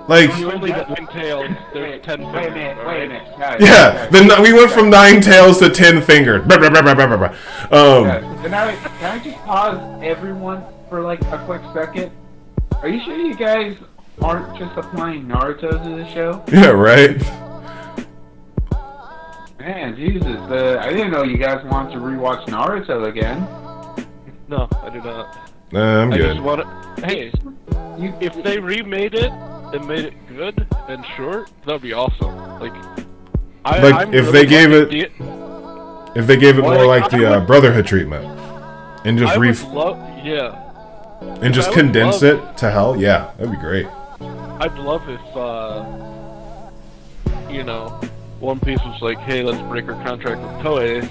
Like, You only got 9 tails, there's 10 fingers. Wait a minute, guys. yeah, we went from 9 tails to 10 fingers. Can I just pause everyone for like a quick second? Are you sure you guys aren't just applying Naruto to the show? Yeah, right. Man, Jesus, I didn't know you guys wanted to rewatch Naruto again. No, I do not. I'm I good. just want to. Hey, if they remade it and made it good and short, that'd be awesome. Like, I'm if really they gave it, liking if they gave it Well, more like, like I the would- Brotherhood treatment, and just I would love, yeah. and just I would condense love- it to hell, yeah, that'd be great. I'd love if, One Piece was like, hey, let's break our contract with Toei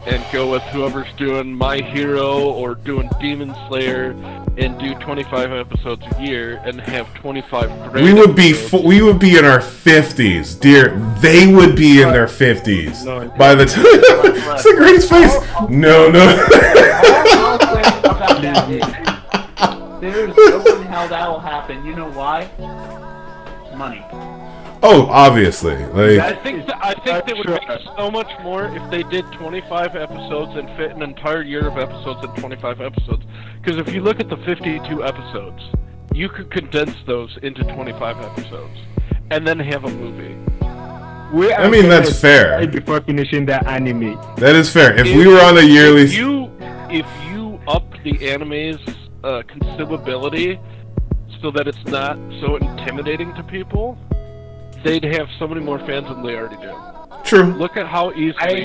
and go with whoever's doing My Hero or doing Demon Slayer and do 25 episodes a year and have 25 great We would be episodes. we would be in our 50s, dear. They would be in their 50s No. by the time. It's the greatest face. No. All I'll say about that is, there's no way in hell that will happen. You know why? Money. Oh, obviously, I like think they would make so much more if they did 25 episodes and fit an entire year of episodes in 25 episodes. Because if you look at the 52 episodes, you could condense those into 25 episodes and then have a movie. I mean, that's fair. Before finishing the anime. That is fair. If we were on a yearly, if you up the anime's consumability so that it's not so intimidating to people, they'd have so many more fans than they already do. true. Look at how easily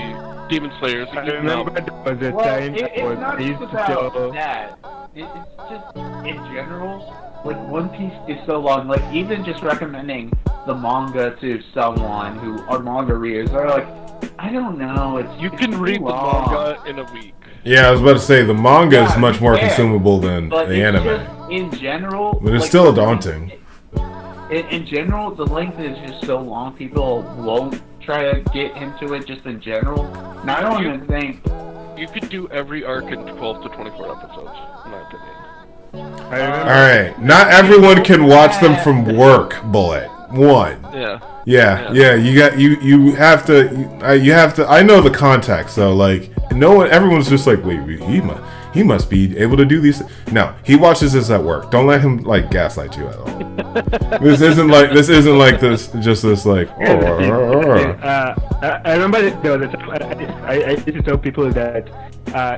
Demon Slayer is I eaten up. remember there was a Well, time it's where not they used just to about tell. that. It's just, in general, like, One Piece is so long. Like, even just recommending the manga to someone who are manga readers are like, I don't know, You it's can too read the long. manga in a week. Yeah, I was about to say the manga is Yeah, much more fair. consumable than But the it's anime, just, in general... but it's like, still daunting. In general, the length is just so long, people won't try to get into it just in general. Now, I don't even think... You could do every arc in 12 to 24 episodes, in my opinion. I remember. All right, not everyone can watch them from work. Bullet one. Yeah. Yeah. You have to. You have to. I know the context, so like no one. Everyone's just like, wait, he must be able to do these. No, he watches this at work. Don't let him like gaslight you at all. This isn't like this. Just this like. I remember there was a time I used to tell people that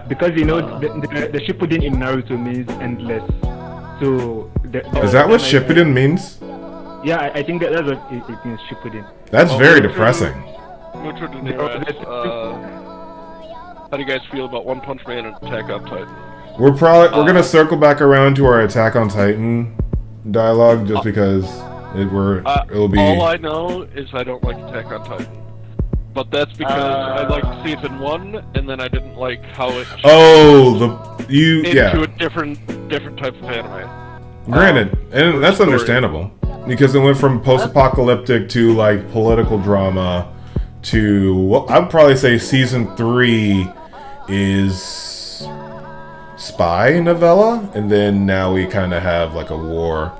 because the Shippuden in Naruto means endless. So Is that what Shippuden means? Yeah, I think that's what it means, Shippuden. That's very depressing. Which one did you ask? How do you guys feel about One Punch Man and Attack on Titan? We're gonna circle back around to our Attack on Titan dialogue just because it'll be. All I know is I don't like Attack on Titan. But that's because I liked season 1, and then I didn't like how it into a different type of anime. Granted, and that's story. understandable because it went from post-apocalyptic to like political drama to I'd probably say season 3 is spy novella, and then now we kind of have like a war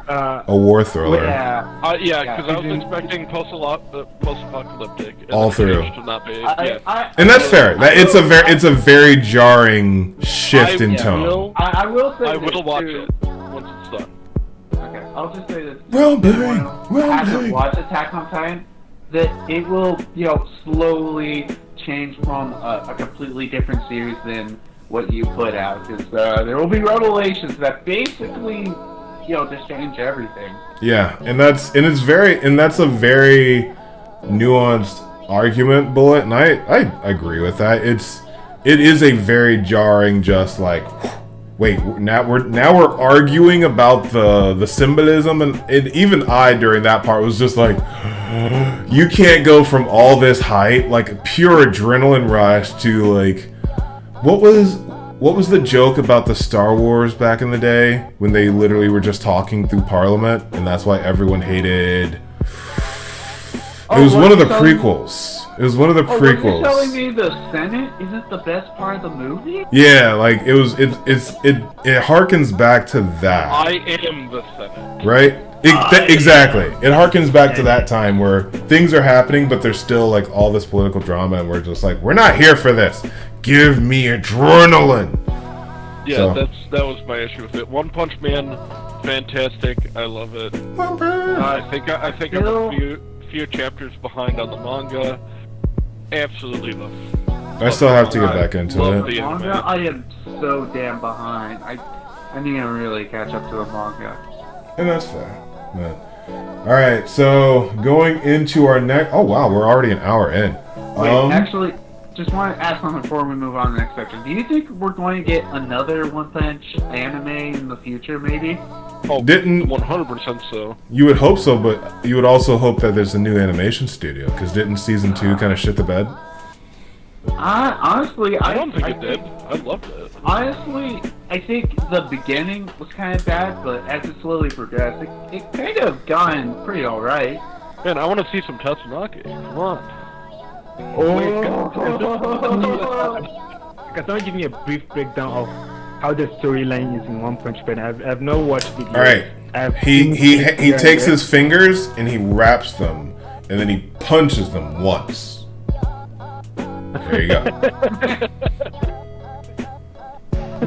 thriller. Yeah. Because I was expecting post-apocalyptic. And All then through. to not be. And that's fair. It's a very jarring shift in tone. I will say I this, will watch too. it once it's done. Okay, I'll just say this. Well-being, Hasn't watched Attack on Titan, that it will, slowly change from a completely different series than what you put out, because there will be revelations that basically, just change everything. Yeah, and that's a very nuanced argument, Bullet, and I agree with that. It is a very jarring, just like, wait, now we're arguing about the symbolism, and even I during that part was just like, you can't go from all this hype, like pure adrenaline rush, to like, what was the joke about the Star Wars back in the day when they literally were just talking through Parliament, and that's why everyone hated It was what one of the you're telling- prequels. It was one of the Oh, what you're telling prequels. me the Senate isn't the best part of the movie? Yeah, like it harkens back to that, I am the Senate. right? Exactly. It harkens back to that time where things are happening, but there's still like all this political drama, and we're just like, we're not here for this. Give me adrenaline. Yeah, So- that was my issue with it. One Punch Man, fantastic. I love it. I think I'm a few chapters behind on the manga. Absolutely love it. I still have to get back into Love it. the anime. Manga, I am so damn behind. I need to really catch up to the manga. And that's fair. But, all right, so going into our next. Oh wow, we're already an hour in. Wait, actually, just want to ask something before we move on to the next section. Do you think we're going to get another One Punch anime in the future, maybe? Oh, Didn't 100% so. you would hope so, but you would also hope that there's a new animation studio, because didn't season 2 kind of shit the bed? Honestly, I don't think it did. I loved it. Honestly, I think the beginning was kind of bad, but as it slowly progressed, it kind of gotten pretty alright. Man, I want to see some Tatsunaki. Come on. Can someone give me a brief breakdown of how the storyline is in One Punch Man? I've not watched it yet. All right. I've He seen he it he here takes and his fingers and he wraps them, and then he punches them once. There you go. there.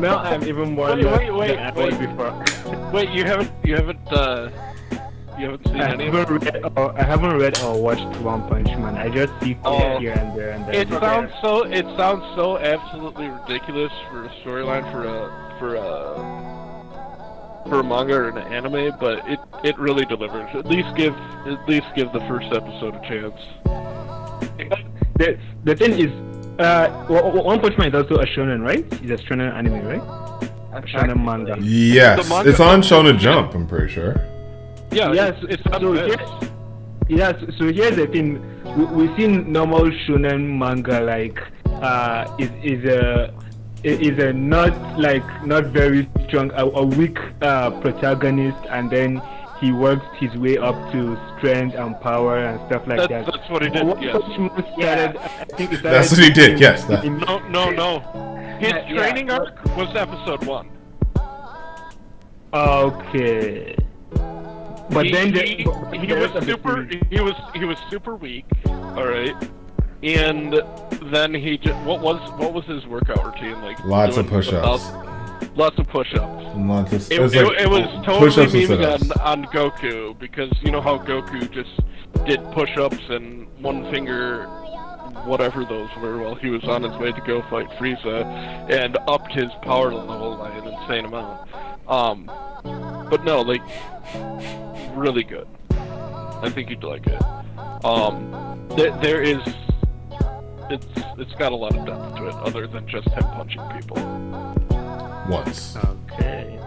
Now I'm even more Wait, lost wait, wait, than I was wait. before. Wait, you haven't seen any of it? I haven't read or watched One Punch Man. I just see Oh. here and there and there. It sounds so absolutely ridiculous for a storyline for a manga or an anime, but it really delivers. At least give the first episode a chance. The thing is, One Punch Man is also a shonen, right? It's a shonen anime, right? A shonen manga. Yes, The manga- it's on Shonen Jump. I'm pretty sure. Yeah, Yes, it's so here's the thing. We've seen normal shonen manga like is a not very strong, a weak protagonist, and then he works his way up to strength and power and stuff like that. That's what he did. One Yes. Punch Man started, I think it started That's what he did. Yes. That. No. His Yeah, training yeah. arc was episode 1. Okay. But then he was super weak. All right. And then he just what was his workout routine like? Lots of doing push-ups. Lots of push-ups. Lots of. It was was totally push-ups and memeing sit-ups. on Goku, because you know how Goku just did push-ups and one finger, whatever those were, while he was on his way to go fight Frieza, and upped his power level by an insane amount. But no, like, really good. I think you'd like it. There is, it's got a lot of depth to it, other than just him punching people. Once. Okay.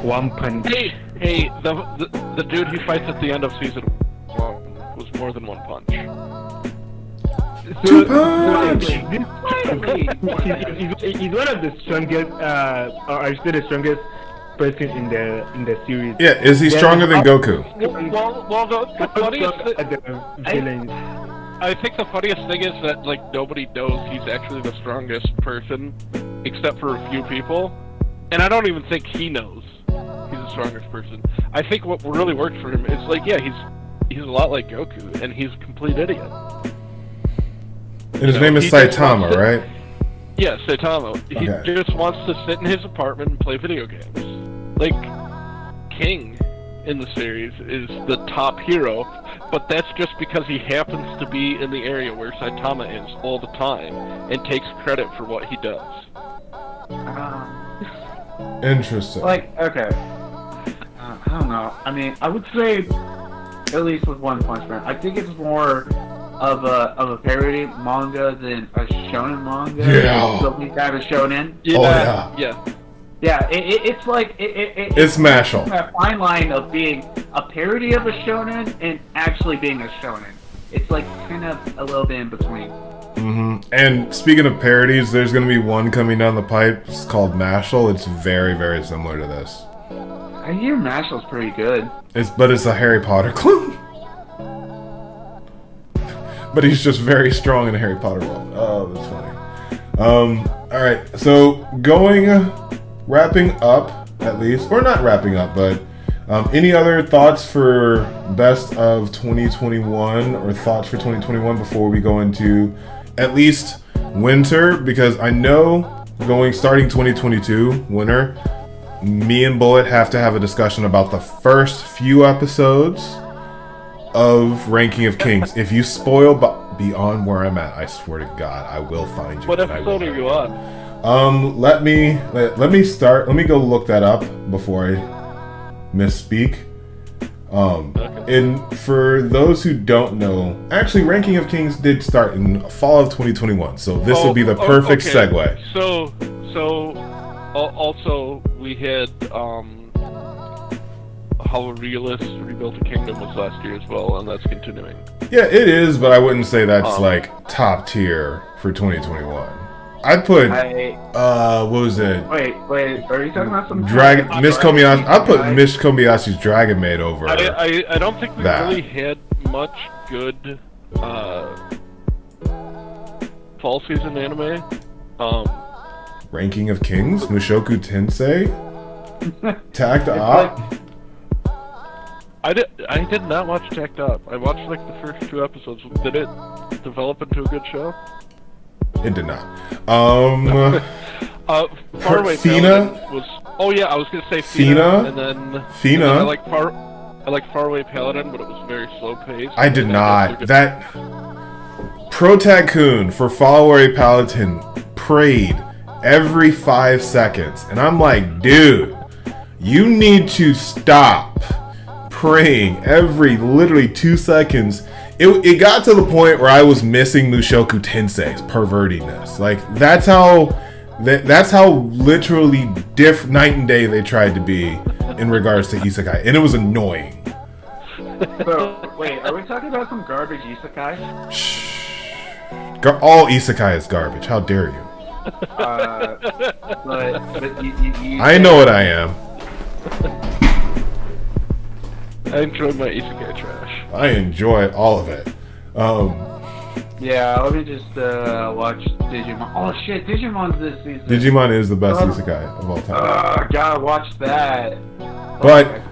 One Punch. Hey, the dude he fights at the end of season 1 was more than one punch. Two punch! He's one of the strongest, or I should say the strongest person in the series. Yeah, is he stronger than Goku? Well, the funniest The villains. I think the funniest thing is that like nobody knows he's actually the strongest person, except for a few people, and I don't even think he knows he's the strongest person. I think what really worked for him is like, yeah, he's a lot like Goku, and he's a complete idiot. And his name is he just Saitama, wants to- right? Yeah, Saitama. He Okay. just wants to sit in his apartment and play video games. Like, King in the series is the top hero, but that's just because he happens to be in the area where Saitama is all the time and takes credit for what he does. Interesting. Like, okay. I don't know. I mean, I would say, at least with One Punch Man, I think it's more of a parody manga than a shonen manga. Yeah. So we got a shonen. Oh, yeah. Yeah. Yeah, it's like It's Mashal. a fine line of being a parody of a shonen and actually being a shonen. It's like kind of a little bit in between. And speaking of parodies, there's going to be one coming down the pipe. It's called Mashal. It's very, very similar to this. I hear Mashal's pretty good. But it's a Harry Potter clone. but he's just very strong in a Harry Potter world. Oh, that's funny. All right, so wrapping up at least, or not wrapping up, but any other thoughts for best of 2021 or thoughts for 2021 before we go into at least winter? Because I know starting 2022 winter, me and Bullet have to have a discussion about the first few episodes of Ranking of Kings. If you spoil beyond where I'm at, I swear to God, I will find you. What episode are you on? Let me start. Let me go look that up before I misspeak. And for those who don't know, actually, Ranking of Kings did start in fall of 2021, so this will be the perfect segue. So, also we had How Realist Rebuilt a Kingdom was last year as well, and that's continuing. Yeah, it is, but I wouldn't say that's like top tier for 2021. I'd put what was it? Wait, are you talking about some Miss Kobayashi? I'd put Miss Kobayashi's Dragon Maid over. I don't think we really had much good fall season anime. Ranking of Kings, Mushoku Tensei, Tagged Up. I did not watch Tacked Up. I watched like the first 2 episodes. Did it develop into a good show? It did not. Faraway Fina was. Oh yeah, I was gonna say Fina, and then Fina. I like Faraway Paladin, but it was very slow paced. I did not. That Protag-kun for Faraway Paladin prayed every 5 seconds, and I'm like, dude, you need to stop praying every literally 2 seconds. It got to the point where I was missing Mushoku Tensei's pervertiness. Like that's how literally night and day they tried to be in regards to isekai, and it was annoying. So, wait, are we talking about some garbage isekai? Shh. All isekai is garbage. How dare you? But you I know what I am. I enjoyed my isekai trash. I enjoy all of it. Yeah, let me just watch Digimon. Oh shit, Digimon's this season. Digimon is the best isekai of all time. Gotta watch that. But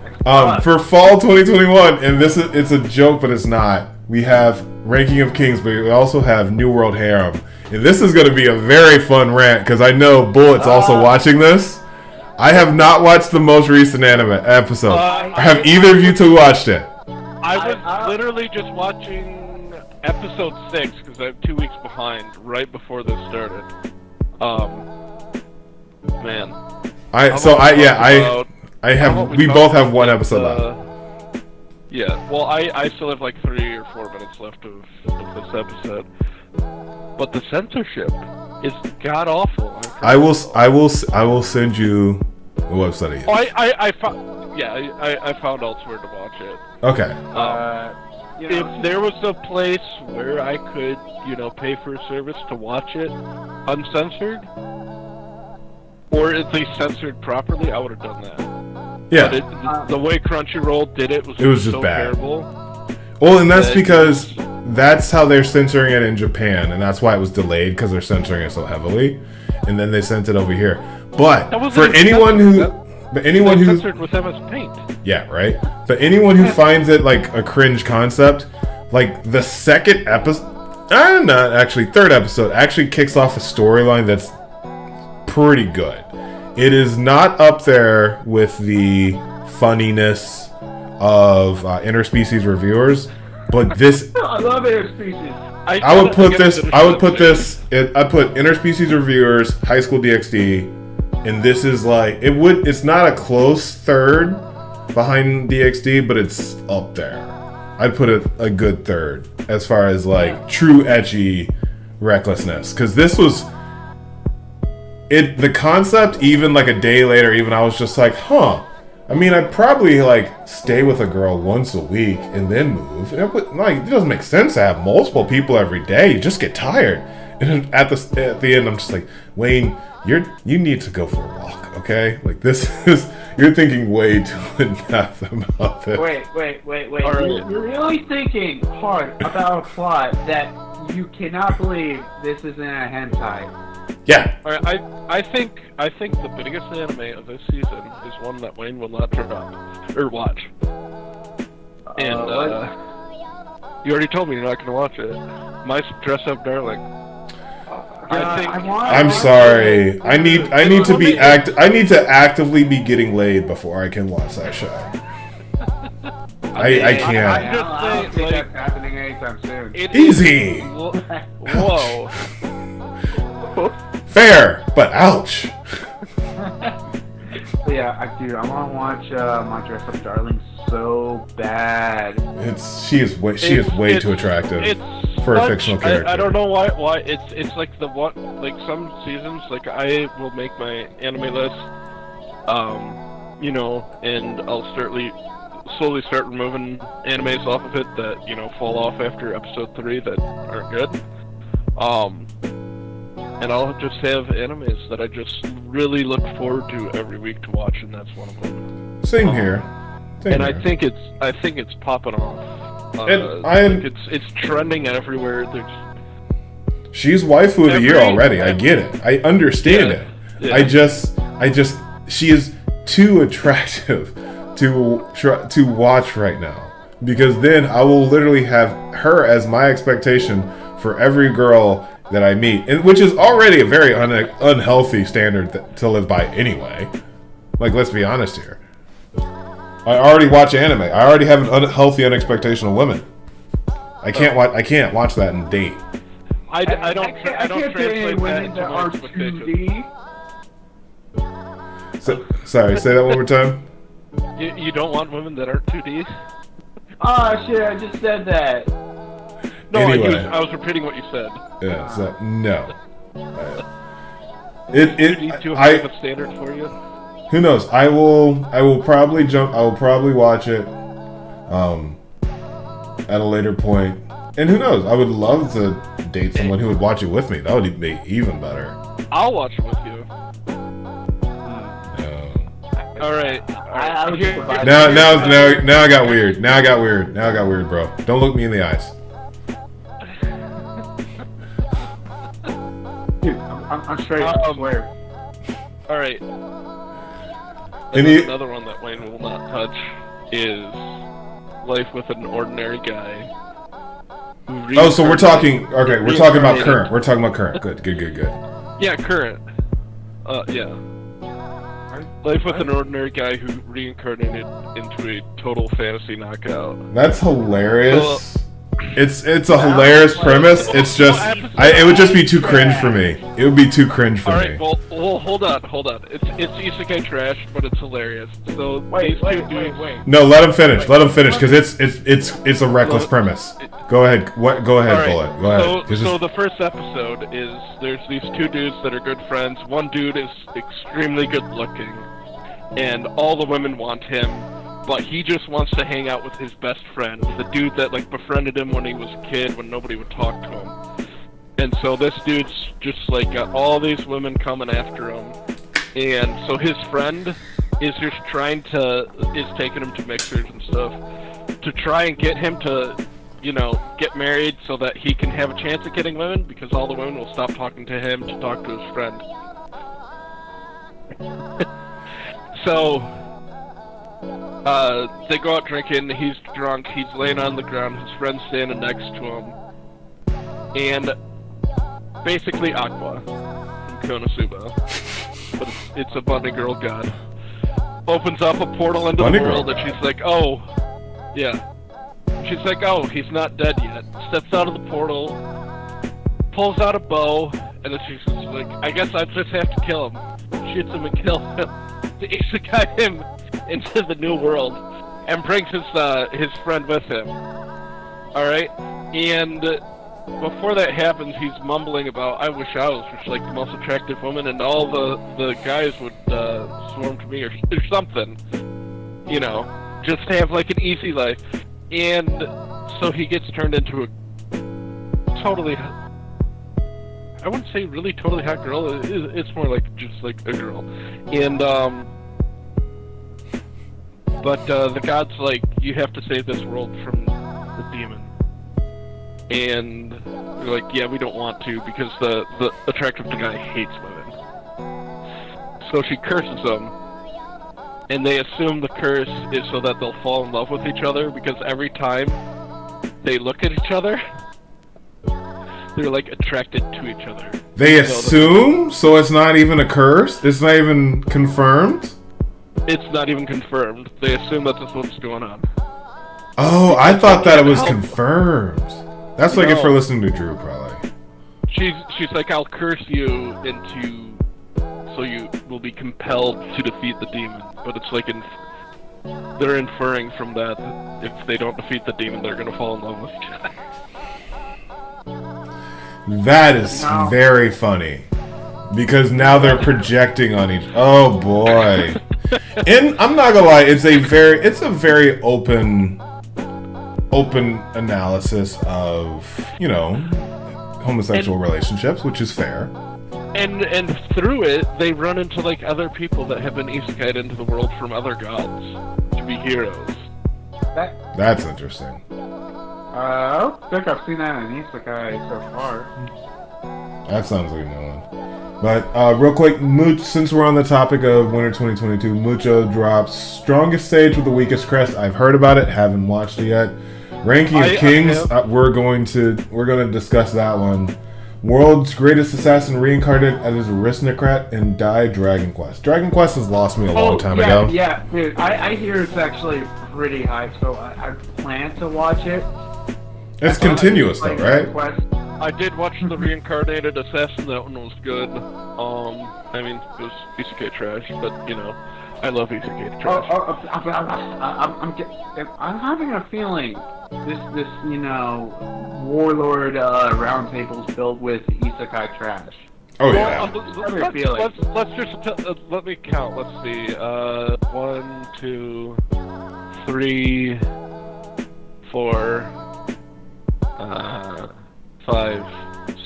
for fall 2021, and it's a joke, but it's not. We have Ranking of Kings, but we also have New World Harem, and this is going to be a very fun rant because I know Bullet's also watching this. I have not watched the most recent anime episode. Have either of you two watched it? I was literally just watching episode 6 because I'm 2 weeks behind right before this started. Man. We both have one episode left. Yeah, well, I still have like 3 or 4 minutes left of this episode. But the censorship is god awful. I will send you the website. I found elsewhere to watch it. Okay. If there was a place where I could, pay for a service to watch it uncensored, or at least censored properly, I would have done that. Yeah. But the way Crunchyroll did it was just so bad. Terrible. Well, and that's because that's how they're censoring it in Japan, and that's why it was delayed, because they're censoring it so heavily, and then they sent it over here. But for anyone who censored with MS Paint. Yeah, right. But anyone who finds it like a cringe concept, like the second episode, not actually third episode, actually kicks off a storyline that's pretty good. It is not up there with the funniness of interspecies reviewers, but this. I love interspecies. I would put interspecies reviewers, High School DxD, and this is like it's not a close third behind DxD, but it's up there. I'd put it a good third as far as like true ecchi recklessness, because this was the concept. Even like a day later, even I was just like, huh. I mean, I'd probably like stay with a girl once a week and then move. It doesn't make sense to have multiple people every day. You just get tired. And at the end, I'm just like, Wayne, you need to go for a walk, okay? Like this is You're thinking way too in depth about this. Wait. All right. You're really thinking hard about a plot that you cannot believe this isn't a hentai. Yeah. All right, I think the biggest anime of this season is one that Wayne will not turn on or watch. And you already told me you're not going to watch it. My Dress Up Darling. I'm sorry. I need to be I need to actively be getting laid before I can watch that show. I can't. I don't think that's happening anytime soon. Easy. Whoa. Fair, but ouch. Yeah, I want to watch My Dress Up Darling so bad. She is way too attractive for a fictional character. I don't know why it's like the one, like some seasons, like I will make my anime list, you know, and I'll slowly start removing animes off of it that, you know, fall off after episode 3 that aren't good. And I'll just have animes that I just really look forward to every week to watch, and that's one of them. Same here. I think it's popping off. And it's trending everywhere. She's waifu of the year already. I get it. I understand it. Yeah. I just she is too attractive to watch right now, because then I will literally have her as my expectation for every girl that I meet, and which is already a very unhealthy standard to live by anyway. Like, let's be honest here. I already watch anime. I already have an unhealthy expectation of women. I can't watch that and date. I don't translate that into my are expectations. 2D. Sorry, say that one more time. You don't want women that aren't 2D? Oh shit! I just said that. No, Anyway. I was repeating what you said. Yeah, so no. You need too high of a standard for you? Who knows? I will probably watch it at a later point. And who knows? I would love to date someone who would watch it with me. That would be even better. I'll watch it with you. All right. Now I got weird. Now I got weird, bro. Don't look me in the eyes. Dude, I'm straight. I swear. All right. Any- Another one that Wayne will not touch is Life with an Ordinary Guy. Oh, so we're talking about current. We're talking about current. Good. Yeah, current. Yeah. Life with an Ordinary Guy who reincarnated into a total fantasy knockout. That's hilarious. It's a hilarious premise. It's just it would just be too cringe for me. It would be too cringe for me. Alright, well, hold on. It's isekai trash, but it's hilarious. So Wait. No, let him finish, because it's a reckless premise. Go ahead. Go ahead, Bullet. Go ahead. So the first episode is there's these two dudes that are good friends. One dude is extremely good looking, and all the women want him. But he just wants to hang out with his best friend, the dude that like befriended him when he was a kid, when nobody would talk to him. And so this dude's just like got all these women coming after him, and so his friend is just taking him to mixers and stuff to try and get him to, you know, get married so that he can have a chance at getting women, because all the women will stop talking to him to talk to his friend. So they go out drinking, he's drunk, he's laying on the ground, his friend's standing next to him, and basically Aqua from Konosuba, but it's a bunny girl god, opens up a portal into the world, and she's like, oh, yeah. She's like, oh, he's not dead yet. Steps out of the portal, pulls out a bow, and then she's just like, I guess I just have to kill him. Shoots him and kills him to isekai him into the new world, and brings his friend with him. Alright? And before that happens, he's mumbling about, I wish I was just like the most attractive woman, and all the guys would swarm to me or something. You know, just to have like an easy life. And so he gets turned into a totally, I wouldn't say really totally hot girl, it's more like just like a girl. And But the gods like, you have to save this world from the demon. And they're like, yeah, we don't want to because the attractive guy hates women. So she curses them, and they assume the curse is so that they'll fall in love with each other because every time they look at each other, they're like attracted to each other. They assume? So it's not even a curse? It's not even confirmed? It's not even confirmed. They assume that that's what's going on. Oh, I thought that it was confirmed. That's like if we're listening to Drew, probably. She's like, I'll curse you into, so you will be compelled to defeat the demon. But it's like, they're inferring from that if they don't defeat the demon, they're gonna fall in love with each other. That is very funny. Because now they're projecting on each. Oh boy. And I'm not gonna lie, it's a very open analysis of, homosexual relationships, which is fair. And through it, they run into like other people that have been isekai'd into the world from other gods to be heroes. That's interesting. I don't think I've seen that in isekai so far. That sounds like a new one. But real quick, since we're on the topic of Winter 2022, Mucho drops Strongest Sage with the Weakest Crest. I've heard about it, haven't watched it yet. Ranking of Kings, we're going to discuss that one. World's Greatest Assassin reincarnated as his aristocrat and died Dragon Quest. Dragon Quest has lost me a long time ago. Yeah, dude, I hear it's actually pretty hype, so I plan to watch it. It's continuous though, right? I did watch the reincarnated assassin. That one was good. I mean, it was isekai trash, but I love isekai trash. I'm having a feeling this Warlord RoundTable's filled with isekai trash. Oh yeah. Let's just let me count. Let's see. 1, 2, 3, 4, 5,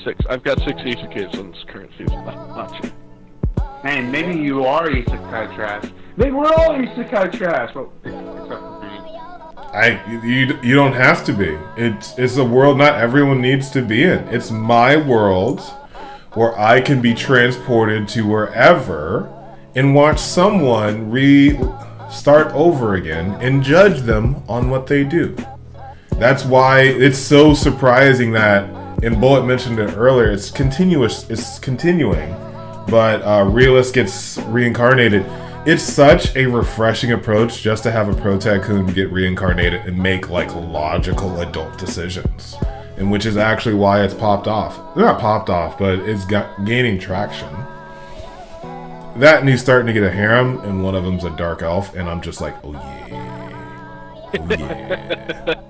6. I've got 6 isekais in this current season. Watch it. Man, maybe you are isekai trash. Maybe we're all isekai trash. Well, except for me. You don't have to be. It's a world not everyone needs to be in. It's my world where I can be transported to wherever and watch someone start over again and judge them on what they do. That's why it's so surprising that, and Bullet mentioned it earlier, it's continuing, but Realist gets reincarnated. It's such a refreshing approach just to have a pro tycoon get reincarnated and make like logical adult decisions, and which is actually why it's popped off. They're not popped off, but it's gaining traction. That, and he's starting to get a harem, and one of them's a dark elf, and I'm just like, oh yeah, oh yeah.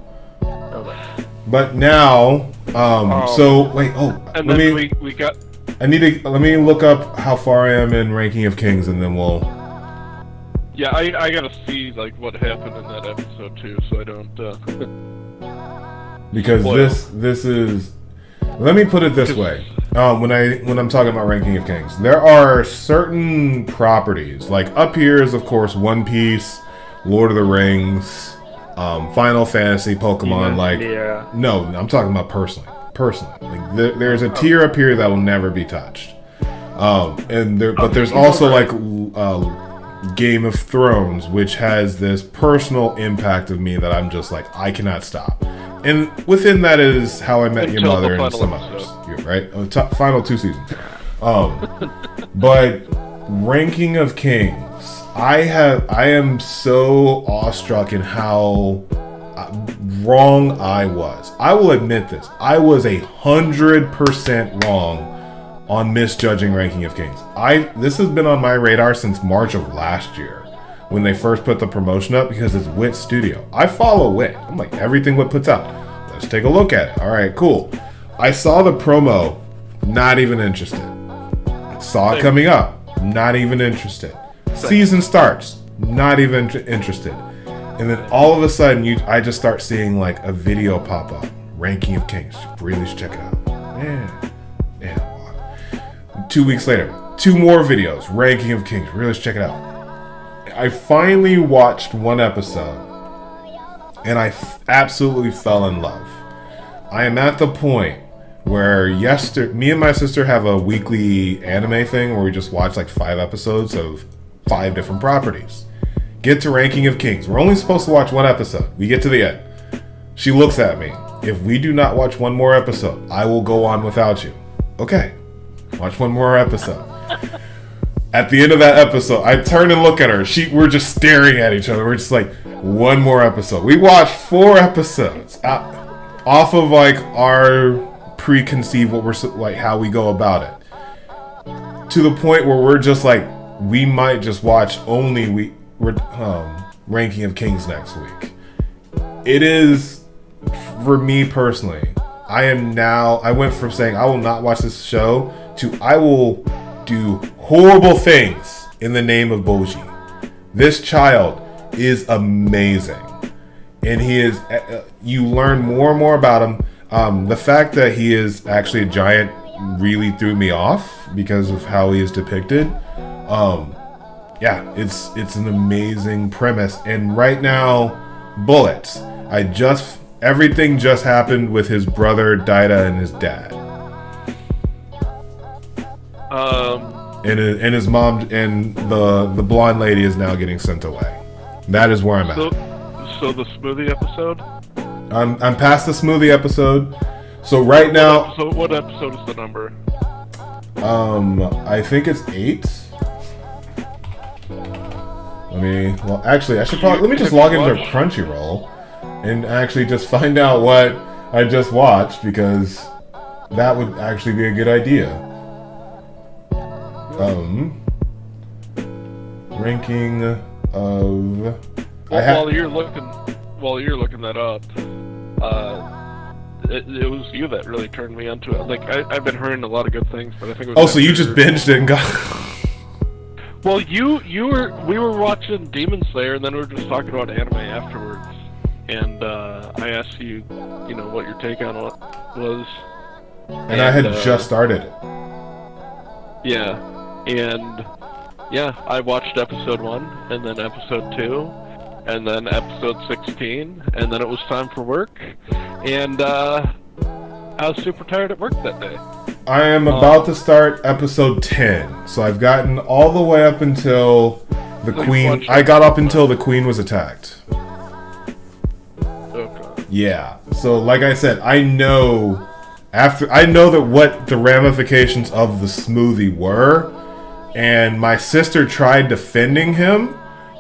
But now, let me look up how far I am in Ranking of Kings, and then we'll. Yeah, I gotta see like what happened in that episode too, so I don't. Because this is. Let me put it this way: when I'm talking about Ranking of Kings, there are certain properties. Like up here is of course One Piece, Lord of the Rings. Final Fantasy, Pokemon, no, I'm talking about personally. Like there's a tier up here that will never be touched. But there's also like Game of Thrones, which has this personal impact of me that I'm just like, I cannot stop. And within that is How I Met Your Mother and some others, right? Final 2 seasons. But Ranking of Kings. I am so awestruck in how wrong I was. I will admit this. I was 100% wrong on misjudging Ranking of Kings. This has been on my radar since March of last year when they first put the promotion up because it's Wit Studio. I follow Wit. I'm like, everything Wit puts out. Let's take a look at it. All right, cool. I saw the promo. Not even interested. Saw it coming up. Not even interested. Season starts, not even interested, and then all of a sudden I just start seeing like a video pop up. Ranking of Kings, really should check it out. Man. 2 weeks later, 2 more videos. Ranking of Kings, really should check it out. I finally watched one episode, and I absolutely fell in love. I am at the point where me and my sister have a weekly anime thing where we just watch like 5 episodes of 5 different properties. Get to Ranking of Kings. We're only supposed to watch 1 episode. We get to the end. She looks at me. If we do not watch 1 more episode, I will go on without you. Okay. Watch 1 more episode. At the end of that episode, I turn and look at her. We're just staring at each other. We're just like, 1 more episode. We watched 4 episodes off of like our preconceived how we go about it. To the point where we're just like, we might just watch only Ranking of Kings next week. It is, for me personally, I went from saying I will not watch this show to I will do horrible things in the name of Boji. This child is amazing, and he is. You learn more and more about him. The fact that he is actually a giant really threw me off because of how he is depicted. Yeah, it's an amazing premise, and right now, bullets. Everything just happened with his brother Daida and his dad. And his mom and the blonde lady is now getting sent away. That is where I'm at. So the smoothie episode? I'm past the smoothie episode. So right now. So what episode is the number? I think it's 8. Let me just log into Crunchyroll and actually just find out what I just watched, because that would actually be a good idea. Ranking of. While you're looking that up, it was you that really turned me onto it. Like I've been hearing a lot of good things, but I think it was. Oh, so you just binged it and got. Well, we were watching Demon Slayer, and then we were just talking about anime afterwards. And I asked you, what your take on it was. And I had just started it. Yeah, and I watched episode 1, and then episode 2, and then episode 16, and then it was time for work, and I was super tired at work that day. I am about to start episode 10, so I've gotten all the way up until the Queen. I got up until the Queen was attacked. Okay. Yeah. So, like I said, I know that what the ramifications of the smoothie were, and my sister tried defending him,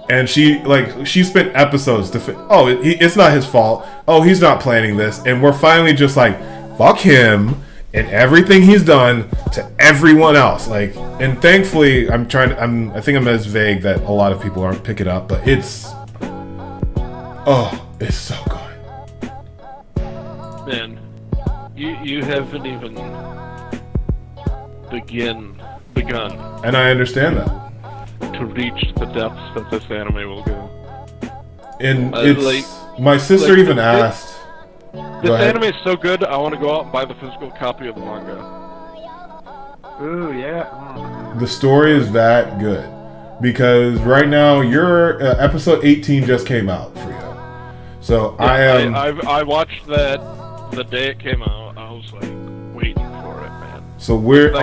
and she spent episodes it's not his fault. Oh, he's not planning this, and we're finally just like, fuck him and everything he's done to everyone else. Like, and thankfully, I think I'm as vague that a lot of people aren't picking up, but it's so good. Man, you haven't even begun. And I understand that. To reach the depths that this anime will go. And my sister even asked. This anime is so good, I want to go out and buy the physical copy of the manga. Ooh, yeah. The story is that good. Because right now, your episode 18 just came out for you. So yeah, I watched that the day it came out. I was like waiting for it, man. So we're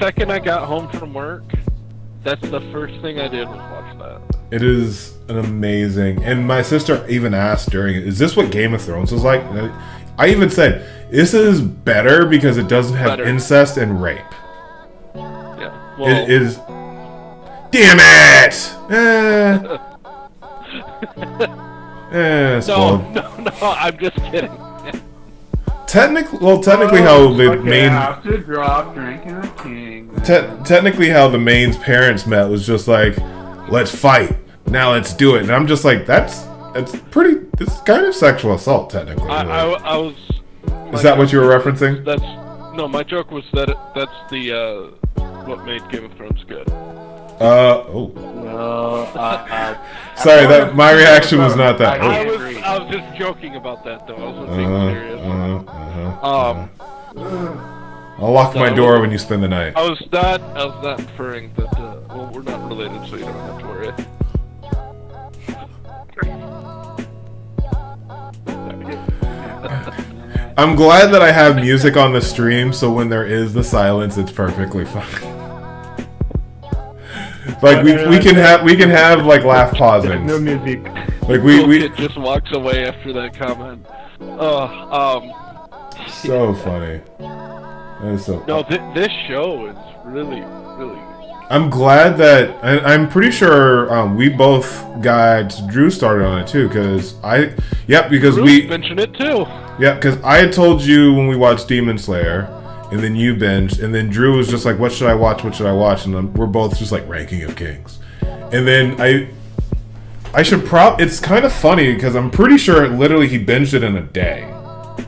second I got home from work, that's the first thing I did was watch that. It is an amazing, and my sister even asked during it, is this what Game of Thrones was like? And I even said, this is better because it doesn't have incest and rape. Yeah. Well, it is. Damn it! No, I'm just kidding. Technically, how the main After drop drinking a king. Technically, how the main's parents met was just like, let's fight. Now let's do it. And I'm just like, it's kind of sexual assault technically. I was. Is that what you were referencing? My joke was that that's the what made Game of Thrones good. Sorry, that my reaction was not that. I was just joking about that though. I wasn't being serious. I'll lock my No. door when you spend the night. I was not inferring that. Well, we're not related, so you don't have to worry. I'm glad that I have music on the stream, so when there is the silence, it's perfectly fine. Like we can have like laugh pausings. No music. Like Cool we kid just walks away after that comment. so funny. That is so. No, this show is really, really. I'm glad that I'm pretty sure we both got Drew started on it too, because because we mentioned it too. Yeah, because I had told you when we watched Demon Slayer, and then you binged, and then Drew was just like, "What should I watch? What should I watch?" And then we're both just like ranking of kings, and then I should it's kind of funny because I'm pretty sure literally he binged it in a day.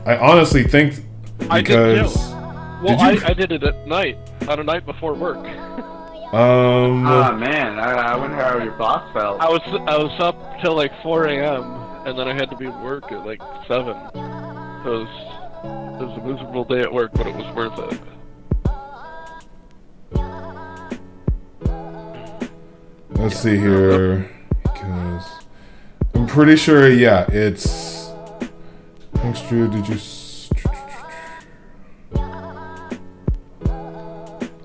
I honestly think I did too. because Well, Did you? I did it at night, on a night before work. Oh man, I wonder how your boss felt. I was up till like 4 a.m. and then I had to be at work at like 7. It was a miserable day at work, but it was worth it. Let's see here, because I'm pretty sure, it's. Thanks, Drew. Did you?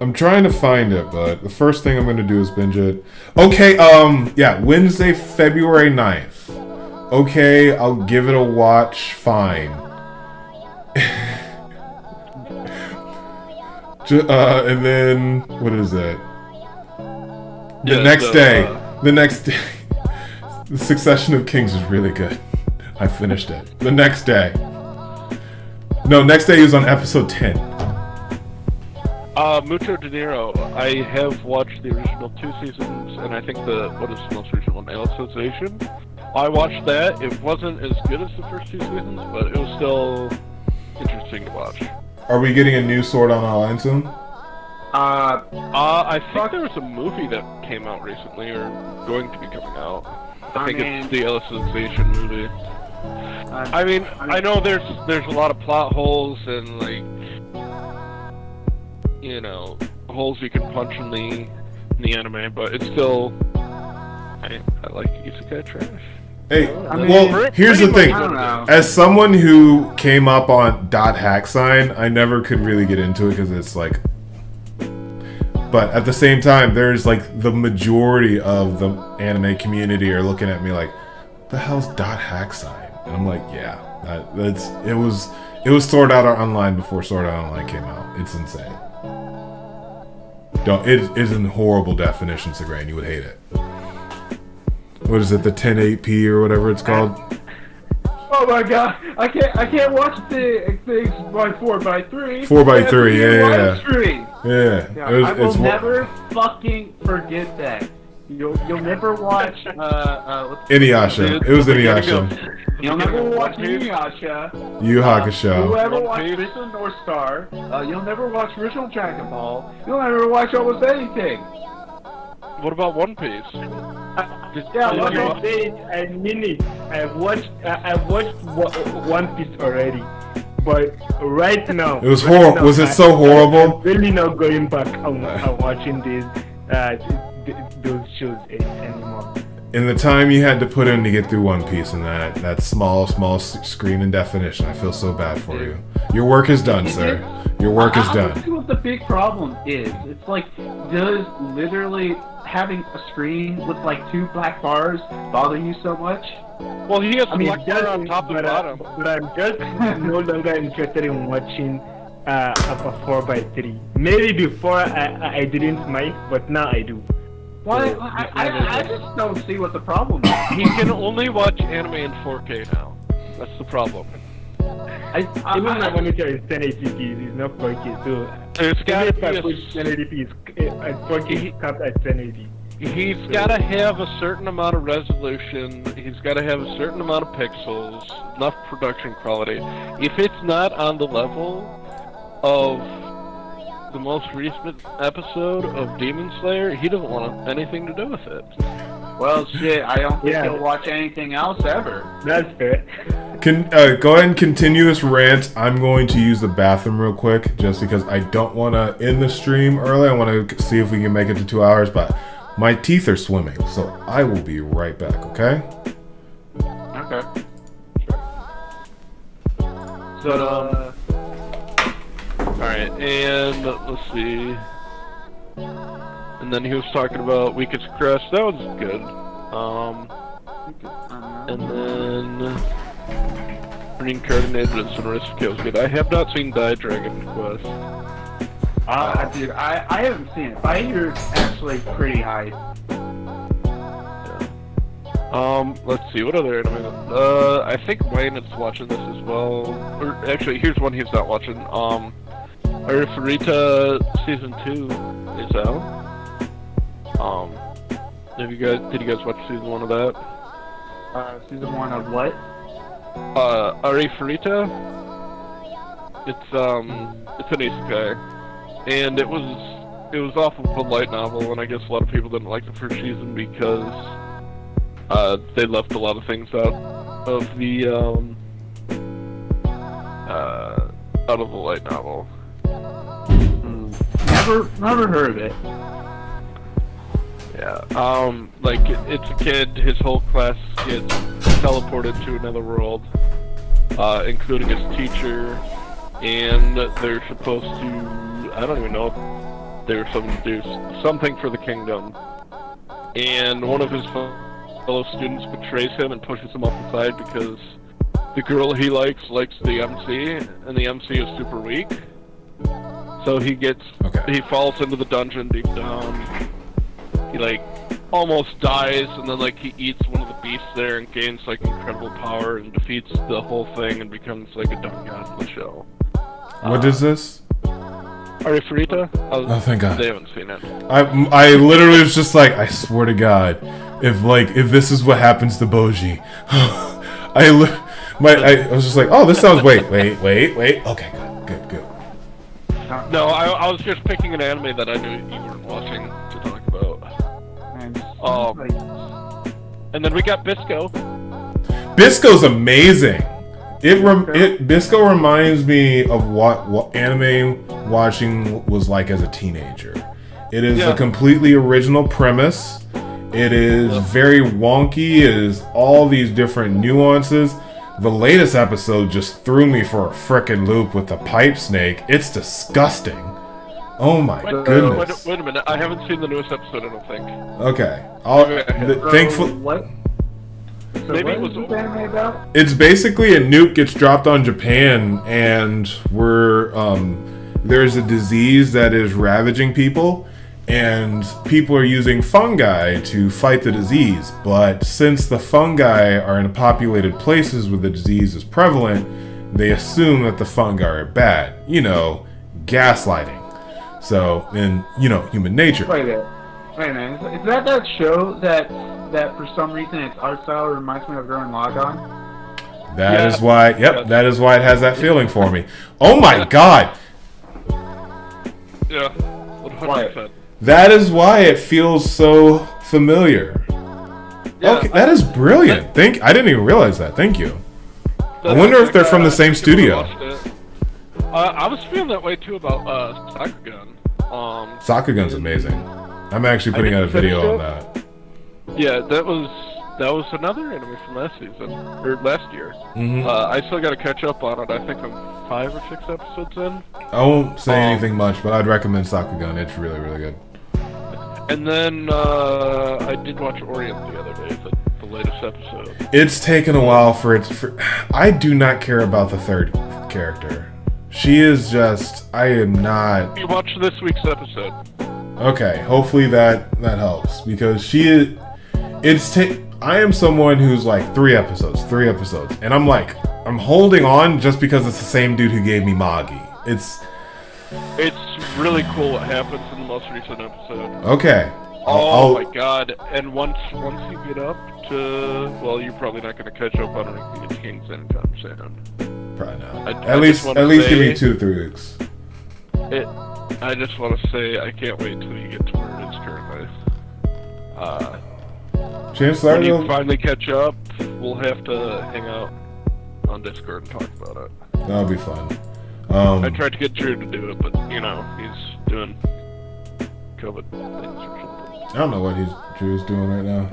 I'm trying to find it, but the first thing I'm gonna do is binge it. Okay, Wednesday, February 9th. Okay, I'll give it a watch. Fine. And then what is it? The next day. The Succession of Kings is really good. I finished it. The next day. No, next day he was on episode 10. Mucho Dinero. I have watched the original 2 seasons, and I think what is the most recent one? Alicization. I watched that. It wasn't as good as the first 2 seasons, but it was still interesting to watch. Are we getting a new Sword on Online soon? I think there was a movie that came out recently, or going to be coming out. I think it's the Alicization movie. I mean, I know there's a lot of plot holes and like, holes you can punch in the anime, but it's still I like isekai trash. Hey, mean, here's the thing. I don't know. As someone who came up on .hack I never could really get into it because it's like. But at the same time, there's like the majority of the anime community are looking at me like, "The hell's .hack?" And I'm like, "Yeah, it was Sword Art Online before Sword Art Online came out. It's insane. It is in horrible definition, Segrain. You would hate it. What is it? The 1080p or whatever it's called." Oh my god, I can't watch the things by 4x3. 4x3, yeah. I will never fucking forget that. You'll never watch Inuyasha. It was Inuyasha. You'll never watch Inuyasha. Yu Hakusho. You'll never watch Original North Star. You'll never watch Original Dragon Ball. You'll never watch almost anything. What about One Piece? One Piece and Mini. I've watched One Piece already, but right now It was horrible. Was it so horrible? I'm really not going back and watching those shows anymore. In the time you had to put in to get through One Piece and that small screen and definition, I feel so bad for you. Your work is done, sir. Your work is done. I see what the big problem is. It's like, does literally having a screen with like 2 black bars bother you so much? Well, he has a black bar on top and bottom. But I'm just no longer interested in watching a 4x3. Maybe before I didn't mind, but now I do. Why? I just don't see what the problem is. He can only watch anime in 4K now. That's the problem. Even my monitor is 1080p, it's not 4K, so It's got if I put 1080p, 4K is capped at 1080. He's got to have a certain amount of resolution. He's got to have a certain amount of pixels, enough production quality. If it's not on the level of the most recent episode of Demon Slayer, he doesn't want anything to do with it. Well, shit, I don't think he'll watch anything else ever. That's fair. Go ahead and continue this rant. I'm going to use the bathroom real quick, just because I don't want to end the stream early. I want to see if we can make it to 2 hours, but my teeth are swimming, so I will be right back. Okay. Okay. But all right, and let's see. And then he was talking about Weakest Crest. That was good. And then Reincarnated and Sonoristic was good. I have not seen Die Dragon Quest. Dude, I haven't seen it. I hear it's actually pretty high. Yeah. Let's see, what other anime? I think Wayne is watching this as well. Or actually, here's one he's not watching. Arifureta Season 2 is out. Did you guys watch Season 1 of that? Season 1 of what? Arifureta. It's an isekai, and it was off of a light novel, and I guess a lot of people didn't like the first season because they left a lot of things out of the light novel. Never heard of it. Yeah, like, it's a kid, his whole class gets teleported to another world, including his teacher, and they're supposed to, I don't even know if they're supposed to do something for the kingdom, and one of his fellow students betrays him and pushes him off the side because the girl he likes the MC, and the MC is super weak, so he falls into the dungeon deep down. He, like, almost dies, and then, like, he eats one of the beasts there and gains, like, incredible power and defeats the whole thing and becomes, like, a demigod in the show. What is this? Arifureta? Oh, thank God. They haven't seen it. I literally was just like, I swear to God, if this is what happens to Boji, I was just like, oh, this sounds, wait. Okay, good. No, I was just picking an anime that I knew you weren't watching to talk about. And then we got Bisco. Bisco's amazing. Bisco reminds me of what anime watching was like as a teenager. It is a completely original premise. It is very wonky. It is all these different nuances. The latest episode just threw me for a frickin' loop with the pipe snake. It's disgusting. Oh my goodness. Wait a minute, I haven't seen the newest episode, I don't think. Okay. Thankfully... What? So Maybe what it was is this anime about? It's basically a nuke gets dropped on Japan, and there's a disease that is ravaging people, and people are using fungi to fight the disease. But since the fungi are in populated places where the disease is prevalent, they assume that the fungi are bad. You know, gaslighting. So, in, human nature. Wait a minute. Is that show that for some reason its art style reminds me of Gurren Lagann? That is why it has that feeling for me. Oh my God! Yeah, 100%. That is why it feels so familiar. Yeah, okay, that is brilliant. I didn't even realize that. Thank you. I wonder if they're from the same studio. I was feeling that way too about Sakugan. Sakugan's amazing. I'm actually putting out a video on that. Yeah, that was another anime from last season or last year. Mm-hmm. I still got to catch up on it. I think I'm 5 or 6 episodes in. I won't say anything much, but I'd recommend Sakugan. It's really, really good. And then I did watch Orient the other day, the latest episode. It's taken a while I do not care about the third character. She is just... I am not... You watched this week's episode. Okay, hopefully that helps, because she is... I am someone who's like 3 episodes, and I'm like, I'm holding on just because it's the same dude who gave me Magi. It's really cool what happens in the most recent episode. Okay. My God! And once you get up to, well, you're probably not going to catch up on Ranking of Kings anytime soon. Probably not. At least give me 2 to 3 weeks. I just want to say I can't wait till you get to where it is currently. Chancellor, when you finally catch up, we'll have to hang out on Discord and talk about it. That'll be fun. I tried to get Drew to do it, but he's doing COVID things or something. I don't know what Drew's doing right now.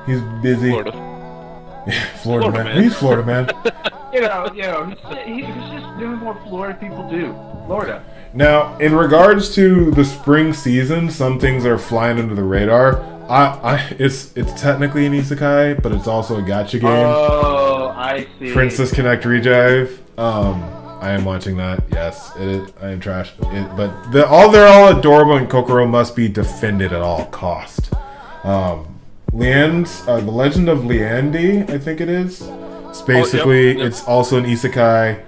He's busy. Florida man. He's Florida man. He's just doing what Florida people do. Florida. Now, in regards to the spring season, some things are flying under the radar. It's technically an isekai, but it's also a gacha game. Oh, I see. Princess Connect Rejive. I am watching that. Yes, it is. I am trash. But they're all adorable, and Kokoro must be defended at all cost. The Legend of Leandi, I think it is. It's basically it's also an isekai,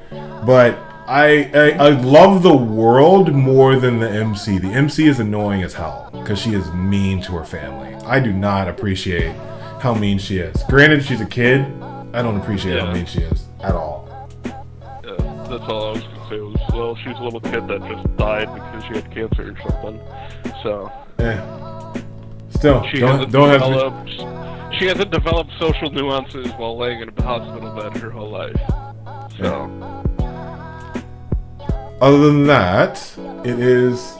but I love the world more than the MC. The MC is annoying as hell because she is mean to her family. I do not appreciate how mean she is. Granted, she's a kid. I don't appreciate how mean she is at all. That's all I was gonna say was, well, she's a little kid that just died because she had cancer or something. So still, she hasn't developed social nuances while laying in a hospital bed her whole life. So other than that, it is.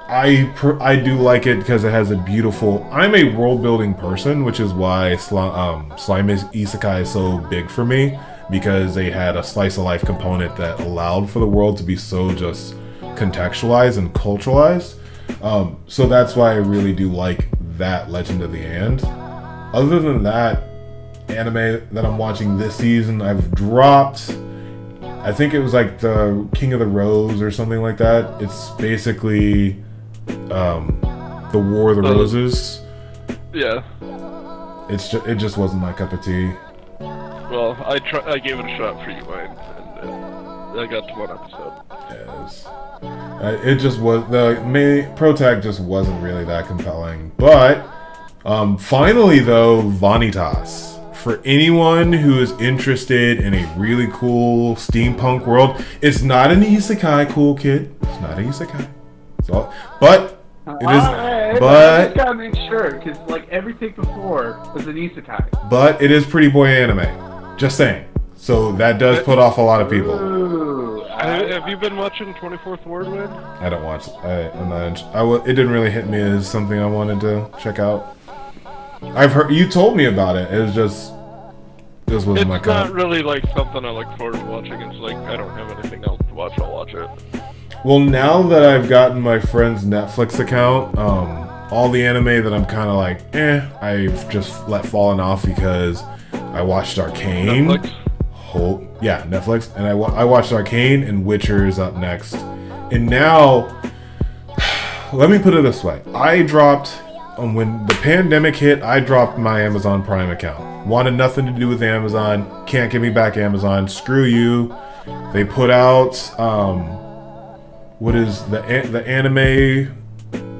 I do like it because it has a beautiful. I'm a world building person, which is why Slime Isekai is so big for me. Because they had a slice of life component that allowed for the world to be so just contextualized and culturalized. So that's why I really do like that Legend of the End. Other than that, anime that I'm watching this season, I've dropped. I think it was like the King of the Rose or something like that. It's basically the War of the Roses. Yeah. It just wasn't my cup of tea. Well, I gave it a shot for you, Wayne, and I got to one episode. Yes. It just was, the main protag just wasn't really that compelling. But, finally though, Vanitas. For anyone who is interested in a really cool steampunk world, it's not an isekai, cool kid. It's not an isekai. But, it is, I just gotta make sure, because like everything before was an isekai. But it is pretty boy anime. Just saying. So that does put off a lot of people. Ooh, have you been watching 24th Ward, Wayne? I don't watch. I'm not. It didn't really hit me as something I wanted to check out. I've heard you told me about it. It was just wasn't my cup. It's not really like something I look forward to watching. It's like I don't have anything else to watch. I'll watch it. Well, now that I've gotten my friend's Netflix account, all the anime that I'm kind of like, I've just let fallen off because I watched Arcane. Netflix? Netflix. And I watched Arcane, and Witcher is up next. And now, let me put it this way. I dropped, when the pandemic hit, I dropped my Amazon Prime account. Wanted nothing to do with Amazon. Can't give me back Amazon. Screw you. They put out, what is the anime?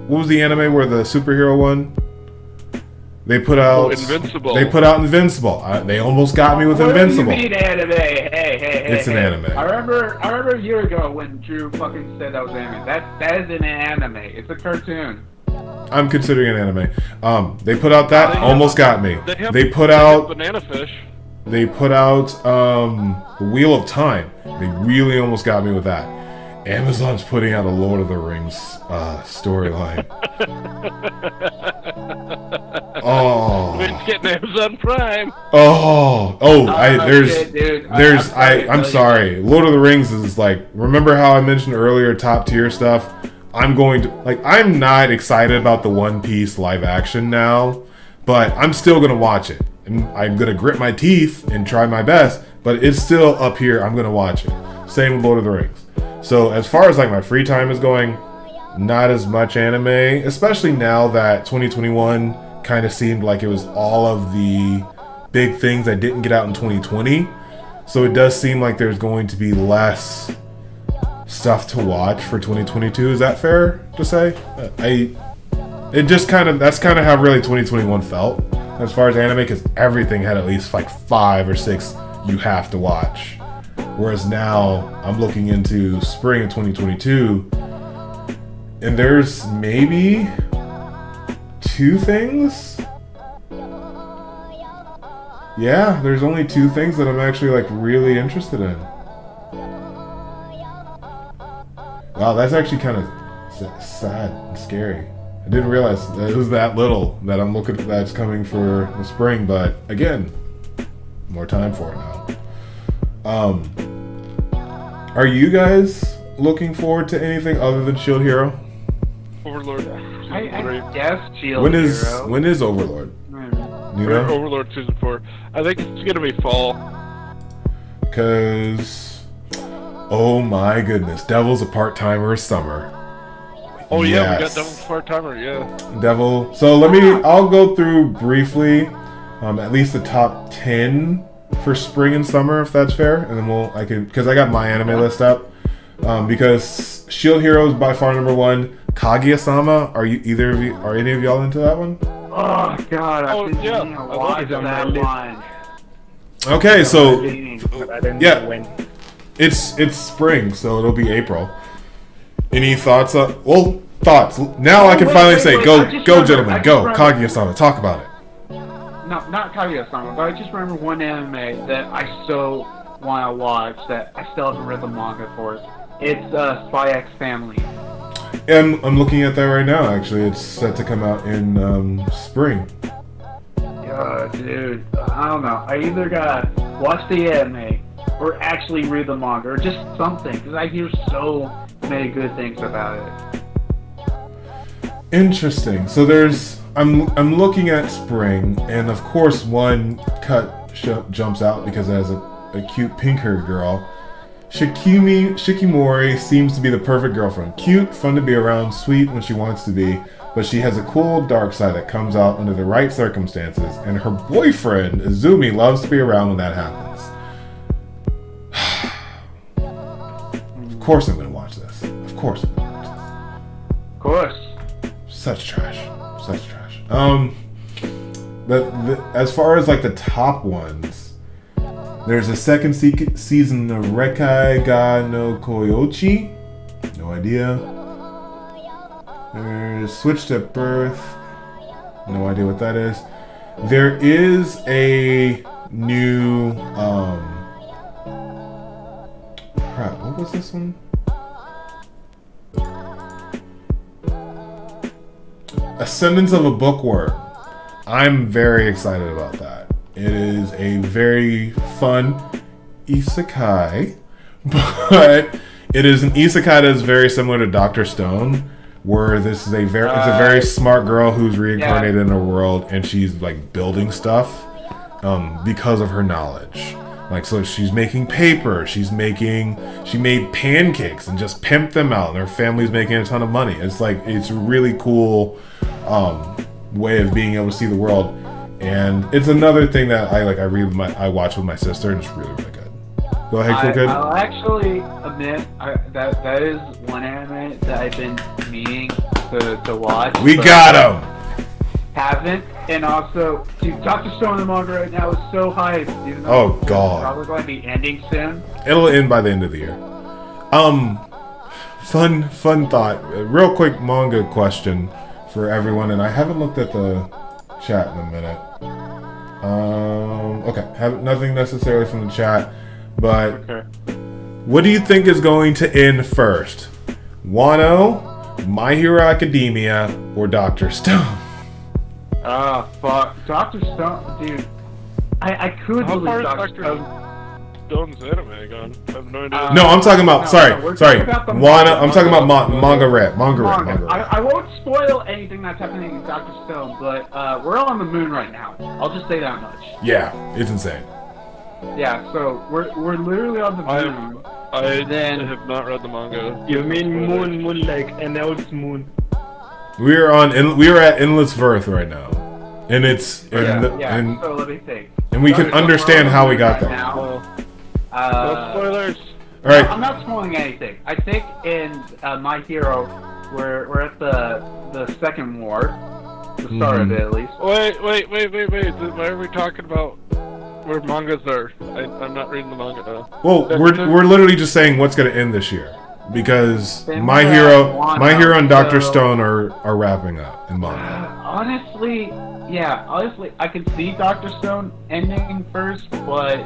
What was the anime where the superhero one? They put out Invincible. They put out Invincible. They almost got me with Invincible. What do you mean anime? Hey. It's an anime. I remember a year ago when Drew fucking said that was anime. That is an anime. It's a cartoon. I'm considering an anime. They put out that, almost got me. They put out Banana Fish. They put out the Wheel of Time. They really almost got me with that. Amazon's putting out a Lord of the Rings storyline. Oh. It's getting Amazon Prime. I'm sorry. Lord of the Rings is like, remember how I mentioned earlier top tier stuff? I'm not excited about the One Piece live action now, but I'm still gonna watch it. And I'm gonna grit my teeth and try my best, but it's still up here. I'm gonna watch it. Same with Lord of the Rings. So as far as like my free time is going, not as much anime, especially now that 2021 kind of seemed like it was all of the big things that didn't get out in 2020. So it does seem like there's going to be less stuff to watch for 2022. Is that fair to say? That's kind of how really 2021 felt as far as anime, because everything had at least like 5 or 6 you have to watch. Whereas now I'm looking into spring of 2022 and there's maybe 2 things. yeah, there's only 2 things that I'm actually like really interested in. Wow, that's actually kind of sad and scary. I didn't realize that it was that little that I'm looking that's coming for the spring, but again, more time for it now. Are you guys looking forward to anything other than Shield Hero? Overlord. I guess Shield When Hero. is Overlord? You know? Overlord season 4. I think it's gonna be fall. Cause, oh my goodness, Devil's a part-timer summer. Oh yeah, we got Yes. Devil's part-timer, yeah. Devil. So I'll go through briefly, at least the top 10 for spring and summer, if that's fair, and then because I got my anime list up. Because Shield Hero is by far number 1. Kaguya-sama, are any of y'all into that one? Oh god, I've been yeah. meaning to I love watch it on that my one. Okay, so But I don't Yeah. know when. it's spring, so it'll be April. Any thoughts? Thoughts. Now I can wait, finally wait, say, wait, go, I just go, remembered, gentlemen, I just go. remembered. Kaguya-sama, talk about it. No, not Kaguya-sama, but I just remember one anime that I so want to watch that I still haven't read the manga for. It's Spy X Family. And I'm looking at that right now. Actually, it's set to come out in spring. Dude, I don't know. I either gotta watch the anime or actually read the manga or just something because I hear so many good things about it. Interesting. So I'm looking at spring, and of course one cut jumps out because it has a cute pink-haired girl. Shikimori seems to be the perfect girlfriend. Cute, fun to be around, sweet when she wants to be, but she has a cool dark side that comes out under the right circumstances, and her boyfriend, Izumi, loves to be around when that happens. Of course I'm going to watch this. Of course I'm going to watch this. Of course. Such trash. Such trash. As far as like the top ones, there's a second season of Rekai ga no Koyochi. No idea. There's Switch to Birth. No idea what that is. There is a new crap, what was this one? Ascendance of a Bookworm. I'm very excited about that. It is a very fun isekai, but it is an isekai that is very similar to Dr. Stone, where this is it's a very smart girl who's reincarnated in a world, and she's like building stuff because of her knowledge. Like, so she's making paper, she made pancakes and just pimped them out, and her family's making a ton of money. It's like, it's a really cool way of being able to see the world. And it's another thing that I watch with my sister, and it's really, really good. Go ahead, Cool Kid. I'll actually admit that is one anime that I've been meaning to watch. We got him! Haven't. And also, dude, Dr. Stone in the manga right now is so hyped. Even though Oh, it's God. probably going to be ending soon. It'll end by the end of the year. Fun thought. Real quick manga question for everyone, and I haven't looked at the chat in a minute. Okay, nothing necessarily from the chat, but what do you think is going to end first? Wano, My Hero Academia, or Dr. Stone? Ah, fuck. Dr. Stone, dude. I could How believe far is Dr. Stone. Stone's anime gone? I have no idea. No, I'm talking about. No, sorry. we're talking about the Wano. I'm talking about manga. manga red. Manga red. Manga red. I won't spoil anything that's happening in Dr. Stone, but we're on the moon right now. I'll just say that much. Yeah, it's insane. Yeah, so we're literally on the moon. I Then- have not read the manga. You mean moon like an elf's moon? We are at Endless Verth right now, and it's Yeah, so let me think. and we can So understand we're on how the we moon got right there. now. No spoilers. All right. I'm not spoiling anything. I think in My Hero, we're at the second war, the start of it at least. Wait. Why are we talking about where mangas are? I'm not reading the manga now. Well, we're literally just saying what's going to end this year. because Then My we're Hero, at Wano, My Hero and Doctor so- Stone are wrapping up in manga. Honestly, I could see Doctor Stone ending first, but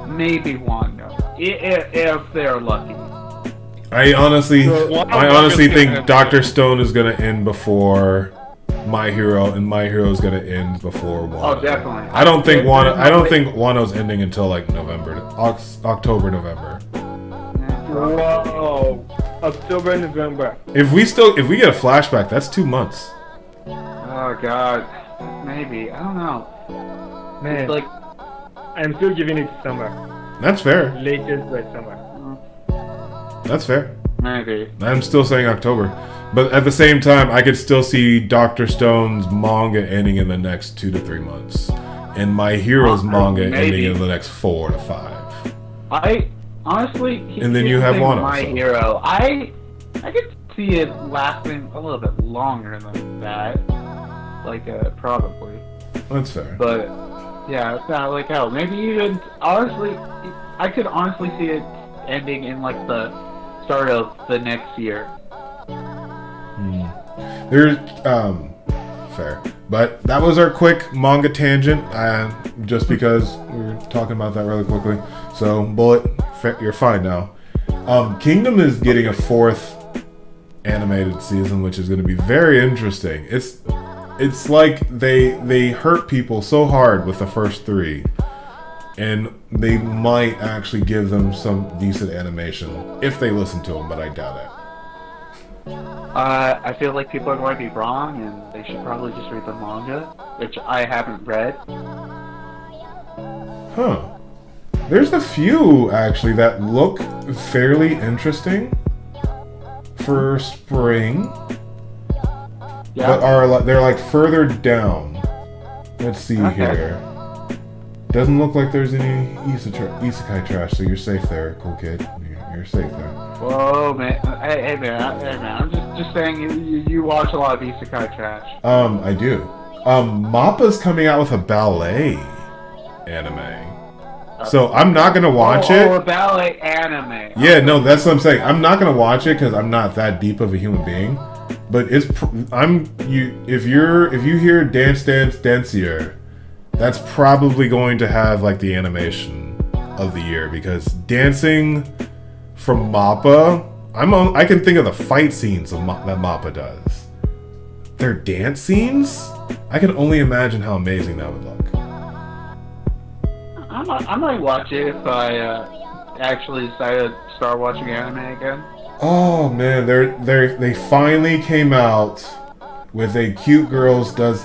maybe Wano, if they're lucky. I honestly Manga's think gonna Doctor end. Stone is gonna end before My Hero, and My Hero is gonna end before Wano. Oh, definitely. I don't think Yeah, Wano. there's no I don't way- think Wano's ending until like November, October, November. Whoa. October, November. If we get a flashback, that's 2 months. Oh God, maybe, I don't know. Man, It's like, I'm still giving it summer. That's fair. Latest by summer. That's fair. maybe. I'm still saying October, but at the same time, I could still see Doctor Stone's manga ending in the next 2 to 3 months, and My Hero's manga ending maybe. in the next 4 to 5. I honestly. And then here's you the have thing, Wano, My so. Hero. I could see it lasting a little bit longer than that. Like, probably. That's fair. But yeah, it's not like hell. Maybe even honestly, I could honestly see it ending in like the start of the next year. There's fair, but that was our quick manga tangent. Just because we were talking about that really quickly. So Bullet, you're fine now. Kingdom is getting a 4th animated season, which is going to be very interesting. It's like they hurt people so hard with the first 3, and they might actually give them some decent animation if they listen to them, but I doubt it. I feel like people are going to be wrong, and they should probably just read the manga, which I haven't read. Huh. There's a few actually that look fairly interesting for spring, but they're like further down. Let's see here. Doesn't look like there's any isekai trash, so you're safe there, cool kid. You're safe there. Whoa, man! Hey, man! I'm just saying, you watch a lot of isekai trash. I do. Mappa's coming out with a ballet anime. So I'm not gonna watch it. Oh, a ballet anime. Yeah, no, that's what I'm saying. I'm not gonna watch it because I'm not that deep of a human being. But if you hear Dance Dance Dancier, that's probably going to have like the animation of the year, because dancing from Mappa, I can think of the fight scenes that Mappa does. Their dance scenes, I can only imagine how amazing that would look. I might watch it if I actually decide to start watching anime again. Oh man, they finally came out with a cute girls does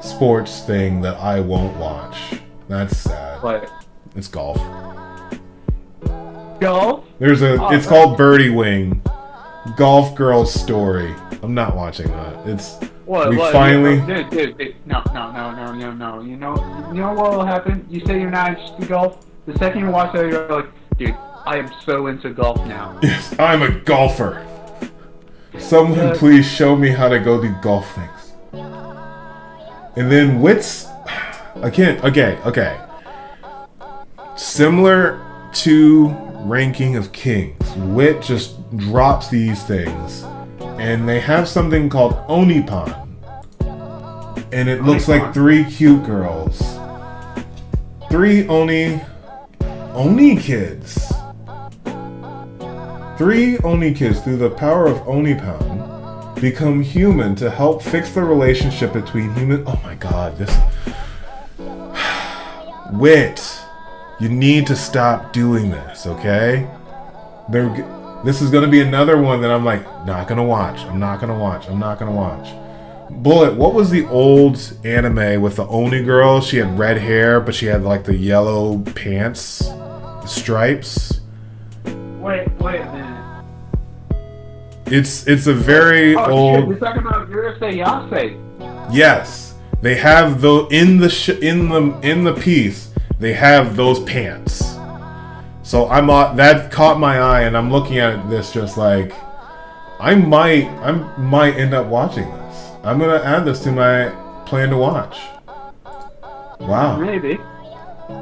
sports thing that I won't watch. That's sad. What? It's golf. Golf? It's called Birdie Wing. Golf Girls Story. I'm not watching that. Finally. Dude, no. You know what will happen? You say you're not interested in golf. The second you watch that, you're like, dude, I am so into golf now. Yes, I'm a golfer. Someone please show me how to go do golf things. And then Wits, again, okay. Similar to Ranking of Kings, Wit just drops these things, and they have something called Onipan, and it looks like 3 cute girls, 3 Oni kids. 3 Oni kids, through the power of Onipan, become human to help fix the relationship between human. Oh my god, this. Wit, you need to stop doing this, okay? This is gonna be another one that I'm like, not gonna watch. I'm not gonna watch. Bullet, what was the old anime with the Oni girl? She had red hair, but she had like the yellow pants, the stripes. Wait a minute. It's a very old. Shit, we're talking about Yase. Yes, they have in the piece. They have those pants. So that caught my eye, and I'm looking at this just like I might end up watching this. I'm gonna add this to my plan to watch. Wow. Maybe.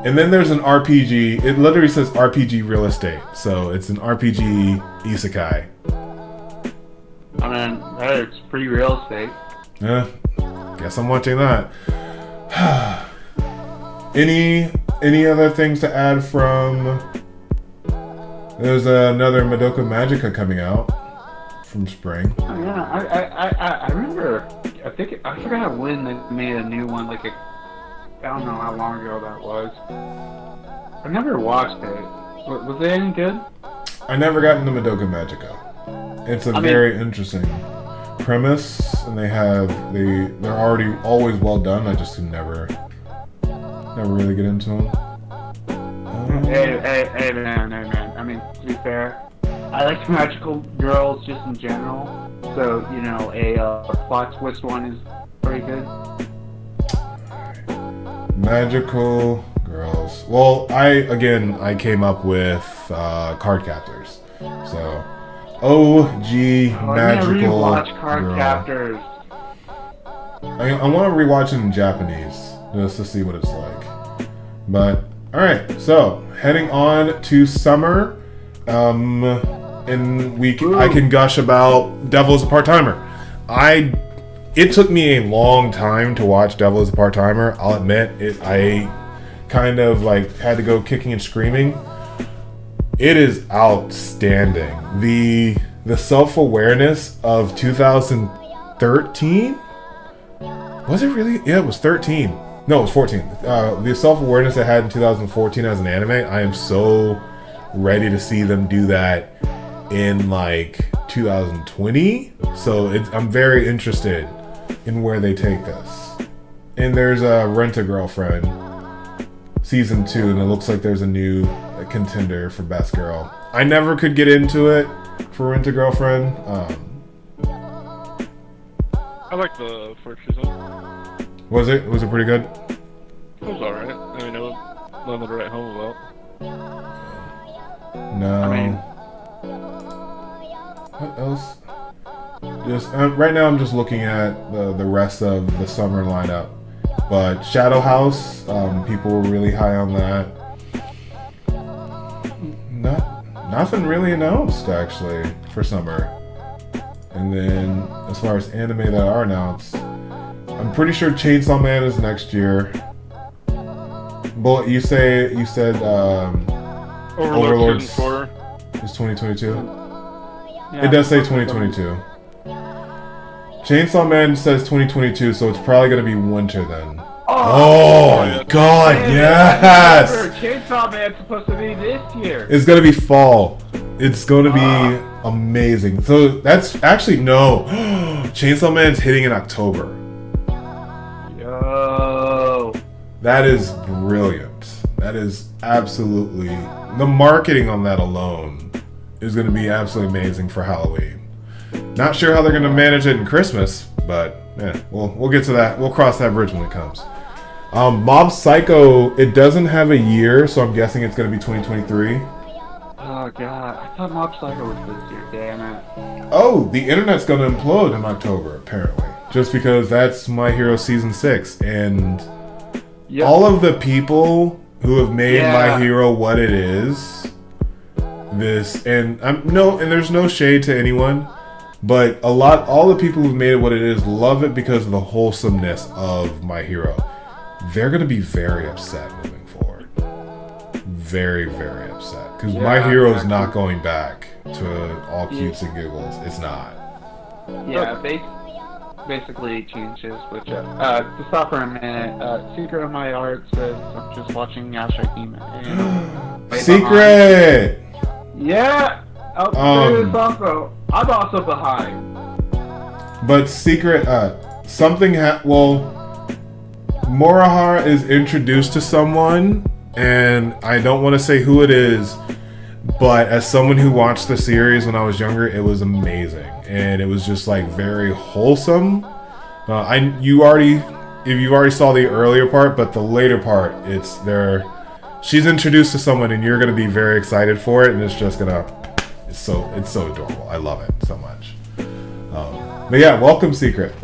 And then there's an RPG. It literally says RPG real estate. So it's an RPG isekai. I mean, hey, it's free real estate. Yeah, guess I'm watching that. Any other things to add from? There's another Madoka Magica coming out from spring. Oh, yeah, I remember. I forgot when they made a new one. Like I don't know how long ago that was. I never watched it. Was it any good? I never got into Madoka Magica. It's a very interesting premise, and they're already always well done. I just could never really get into them. Hey man. I mean, to be fair, I like magical girls just in general. So a plot twist one is pretty good. Magical girls. Well, I came up with card captors. So OG magical watch card girl. captors. I want to rewatch it in Japanese just to see what it's like. But all right, so heading on to summer, and I can gush about Devil is a Part-Timer. It took me a long time to watch Devil is a Part-Timer. I'll admit I kind of like had to go kicking and screaming. It is outstanding. The self-awareness of 2013. Was it really? Yeah, it was 13. No, it was 14. The self-awareness I had in 2014 as an anime, I am so ready to see them do that in like 2020. So I'm very interested in where they take this. And there's a Rent-A-Girlfriend season 2, and it looks like there's a new contender for Best Girl. I never could get into it for Rent-A-Girlfriend. I like the first season. Was it pretty good? It was alright. I mean, it was nothing to write home about. No. I mean, what else? Just right now, I'm just looking at the rest of the summer lineup. But Shadow House, people were really high on that. Nothing really announced actually for summer. And then as far as anime that are announced, I'm pretty sure Chainsaw Man is next year. But you said Overlord Overlords season 4. is 2022. yeah, It does say 2022. Chainsaw Man says 2022, so it's probably gonna be winter then. Oh God, Man, yes! Chainsaw Man's supposed to be this year. It's gonna be fall. It's gonna be amazing. So that's actually no. Chainsaw Man's hitting in October. Yo. That is brilliant. That is absolutely, the marketing on that alone is gonna be absolutely amazing for Halloween. Not sure how they're gonna manage it in Christmas, but yeah, we'll get to that. We'll cross that bridge when it comes. Mob Psycho, it doesn't have a year, so I'm guessing it's gonna be 2023. Oh god, I thought Mob Psycho was this year. Damn it. Oh, the internet's gonna implode in October, apparently. Just because that's My Hero Season 6. And all of the people who have made My Hero what it is, and there's no shade to anyone, but all the people who've made it what it is love it because of the wholesomeness of My Hero. They're gonna be very upset moving forward. Very, very upset. Because My Hero's not going back to all cutes and giggles. It's not. Yeah, basically changes, which, to stop for a minute, Secret of My Heart says, I'm just watching Yashahime. Secret! Yeah! I'm also behind. But Secret, Morihara is introduced to someone, and I don't want to say who it is, but as someone who watched the series when I was younger, it was amazing. And it was just like very wholesome. If you already saw the earlier part, but the later part, she's introduced to someone and you're gonna be very excited for it, and it's so adorable. I love it so much. But yeah, welcome Secret.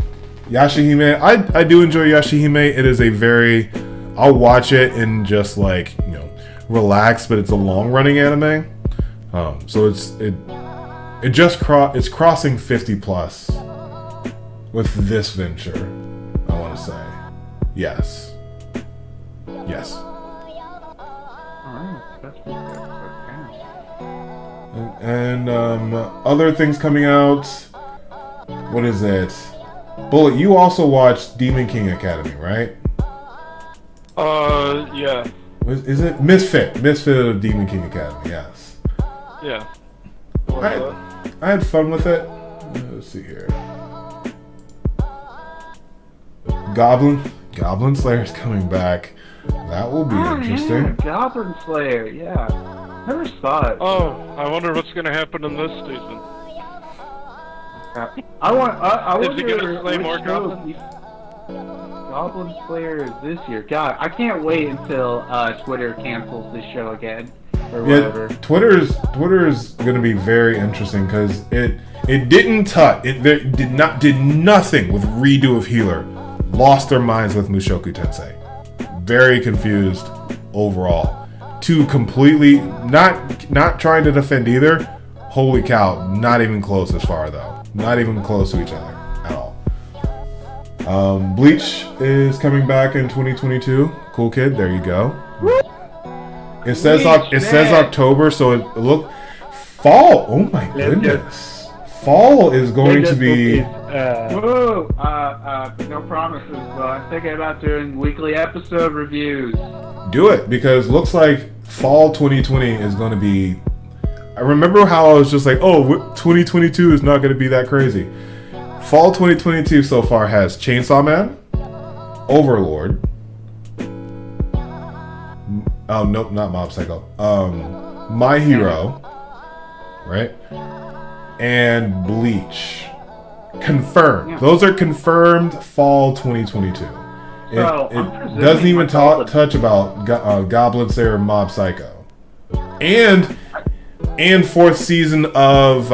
Yashahime, I do enjoy Yashahime. It is a very I'll watch it and just like relax. But it's a long running anime, so it's crossing 50 plus with this venture. I want to say yes. And other things coming out. What is it? Bullet, you also watched Demon King Academy, right? Yeah. Is it Misfit of Demon King Academy? Yes. Yeah. I had fun with it. Let's see here. Goblin Slayer is coming back. That will be interesting. Yeah, Goblin Slayer, yeah. Never saw it. Oh, I wonder what's going to happen in this season. I wonder Is it gonna slay more goblins? Goblin Slayer is this year. God, I can't wait until Twitter cancels this show again or whatever. Yeah, Twitter's going to be very interesting because it didn't touch. It did nothing with redo of Healer. Lost their minds with Mushoku Tensei. Very confused overall. Two completely not trying to defend either. Holy cow! Not even close as far though. Not even close to each other at all. Bleach is coming back in 2022. Cool Kid, there you go. It says October, so it look fall. Oh my goodness! Fall is going to be. Whoa! No promises, but I'm thinking about doing weekly episode reviews. Do it, because looks like fall 2020 is going to be. I remember how I was just like, oh, 2022 is not going to be that crazy. Fall 2022 so far has Chainsaw Man, Overlord. Nope, not Mob Psycho. My Hero, right? And Bleach. Confirmed. Yeah. Those are confirmed fall 2022. It doesn't even touch about Goblin Slayer, Mob Psycho, and fourth season of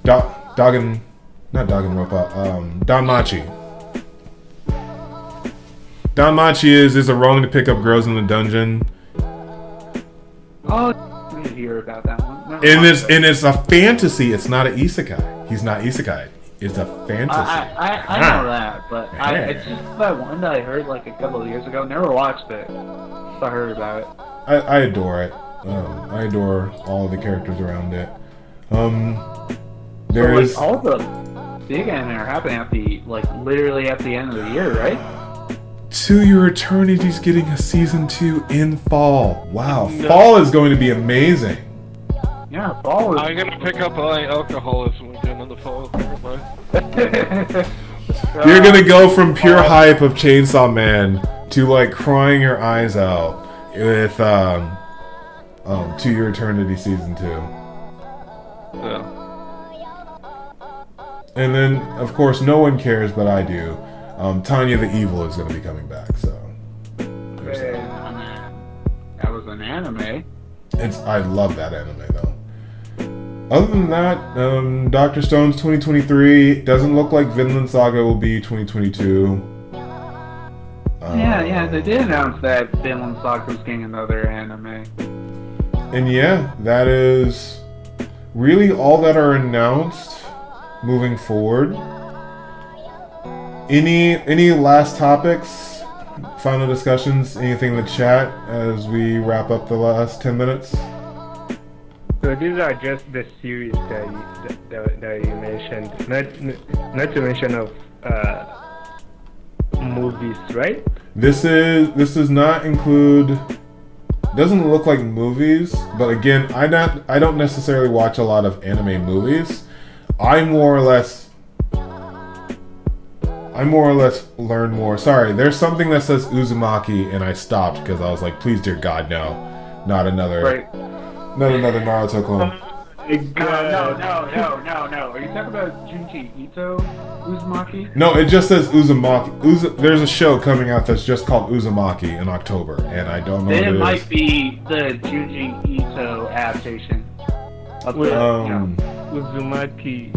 Danmachi. Danmachi is a wrong to pick up girls in the dungeon. Oh, I didn't hear about that one. And it's a fantasy. It's not an isekai. He's not isekai. It's a fantasy. I know that, but it's just that one that I heard like a couple of years ago. Never watched it. Just I heard about it. I adore it. I adore all of the characters around it. There's all the big anime are happening literally at the end of the year, right? To Your Eternity's getting a season 2 in fall. Wow, fall is going to be amazing. Yeah, fall is... I'm gonna pick up my alcoholism again in the fall. You're gonna go from pure hype of Chainsaw Man to like crying your eyes out with To Your Eternity season 2. Yeah. And then, of course, no one cares, but I do. Tanya the Evil is going to be coming back, so. That was an anime. I love that anime, though. Other than that, Dr. Stone's 2023. Doesn't look like Vinland Saga will be 2022. Yeah, they did announce that Vinland Saga was getting another anime. And yeah, that is really all that are announced moving forward. Any last topics, final discussions, anything in the chat as we wrap up the last 10 minutes? So these are just the series that you mentioned, not to mention of movies, right? This does not include. Doesn't look like movies, but again, I don't necessarily watch a lot of anime movies. I more or less learn more. Sorry, there's something that says Uzumaki, and I stopped because I was like, please, dear God, no, not another Naruto clone. No. Are you talking about Junji Ito Uzumaki? No, it just says Uzumaki. There's a show coming out that's just called Uzumaki in October, and I don't know what it is. It might be the Junji Ito adaptation of the, Uzumaki.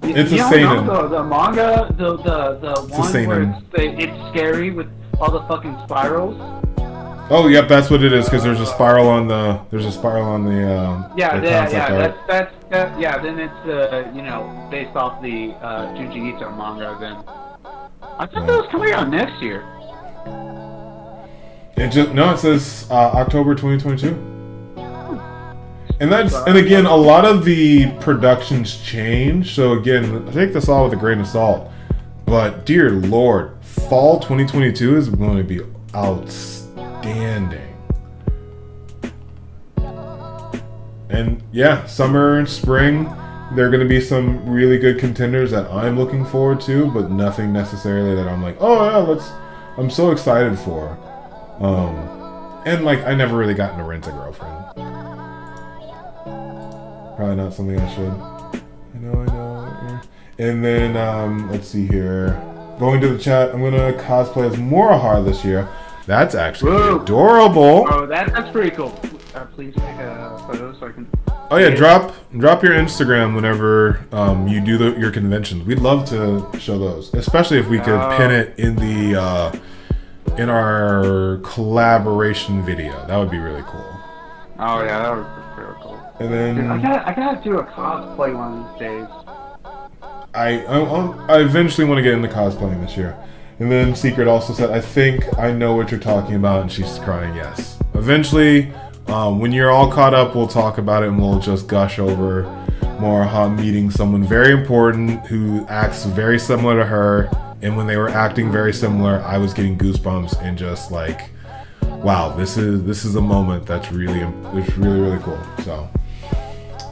It's a seinen. The manga, the one where it's scary with all the fucking spirals. Oh, yep, that's what it is. Because there's a spiral on the. Yeah, the yeah, concept art. that's yeah. Then it's you know, based off the Junji Ito manga. Then I thought that was coming out next year. It says October 2022. And again, a lot of the productions change. So again, take this all with a grain of salt. But dear Lord, fall 2022 is going to be outstanding. And yeah, summer and spring, there are going to be some really good contenders that I'm looking forward to, but nothing necessarily that I'm like, oh yeah, I'm so excited for. And like, I never really gotten to rent a girlfriend. Probably not something I should. I know. Yeah. And then, let's see here. Going to the chat, I'm gonna cosplay as Morahar this year. That's actually adorable. Oh, that's pretty cool. Please take a photo so I can. Oh yeah, drop your Instagram whenever you do your conventions. We'd love to show those, especially if we could pin it in the in our collaboration video. That would be really cool. Oh yeah, that would be pretty cool. And then dude, I gotta do a cosplay one of these days. I eventually want to get into cosplaying this year. And then Secret also said, I think I know what you're talking about, and she's crying yes. Eventually, when you're all caught up, we'll talk about it and we'll just gush over Moraha meeting someone very important who acts very similar to her. And when they were acting very similar, I was getting goosebumps and just like, wow, this is a moment that's really cool. So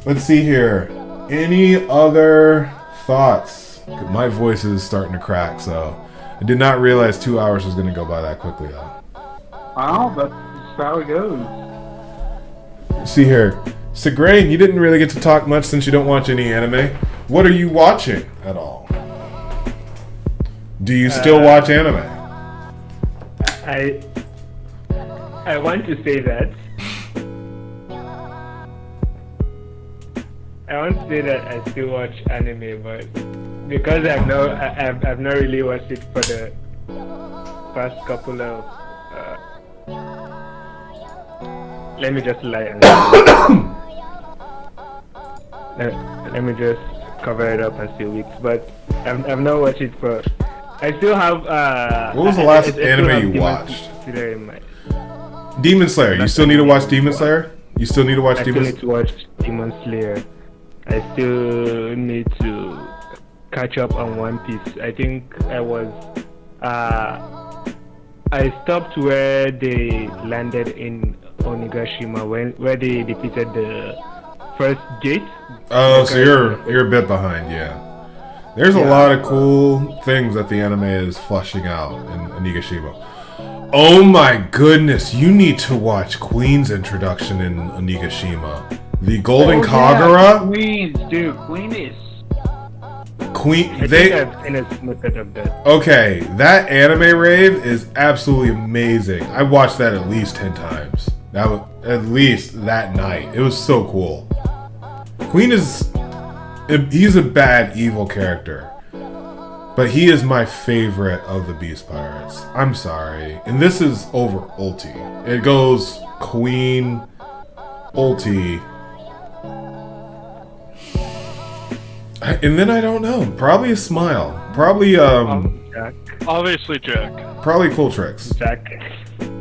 let's see here. Any other thoughts? My voice is starting to crack, so I did not realize 2 hours was going to go by that quickly, though. Well, that's how it goes. Let's see here. Segrain, you didn't really get to talk much since you don't watch any anime. What are you watching at all? Do you still watch anime? I want to say that. I still watch anime, but because I've not really watched it for the past couple of let me just lie and let me just cover it up and few weeks, but I've not watched it for. I still have what was the last anime you watched? Demon Slayer. You still need to watch Demon Slayer? You still need to watch Demon Slayer? I still need to watch Demon Slayer. I still need to catch up on One Piece. I think I stopped where they landed in Onigashima, where they defeated the first gate. Oh, so you're a bit behind, yeah. There's a lot of cool things that the anime is flushing out in Onigashima. Oh my goodness, you need to watch Queen's introduction in Onigashima. The Golden Kagura. Queens, dude. Queen is. Queen. I think I've seen a snippet of that. Okay, that anime rave is absolutely amazing. I watched that at least 10 times. That was at least that night. It was so cool. Queen is. He's a bad, evil character. But he is my favorite of the Beast Pirates. I'm sorry. And this is over Ulti. It goes Queen, Ulti. And then I don't know. Probably a smile. Probably, Jack. Obviously Jack. Probably Cool Tricks. Jack.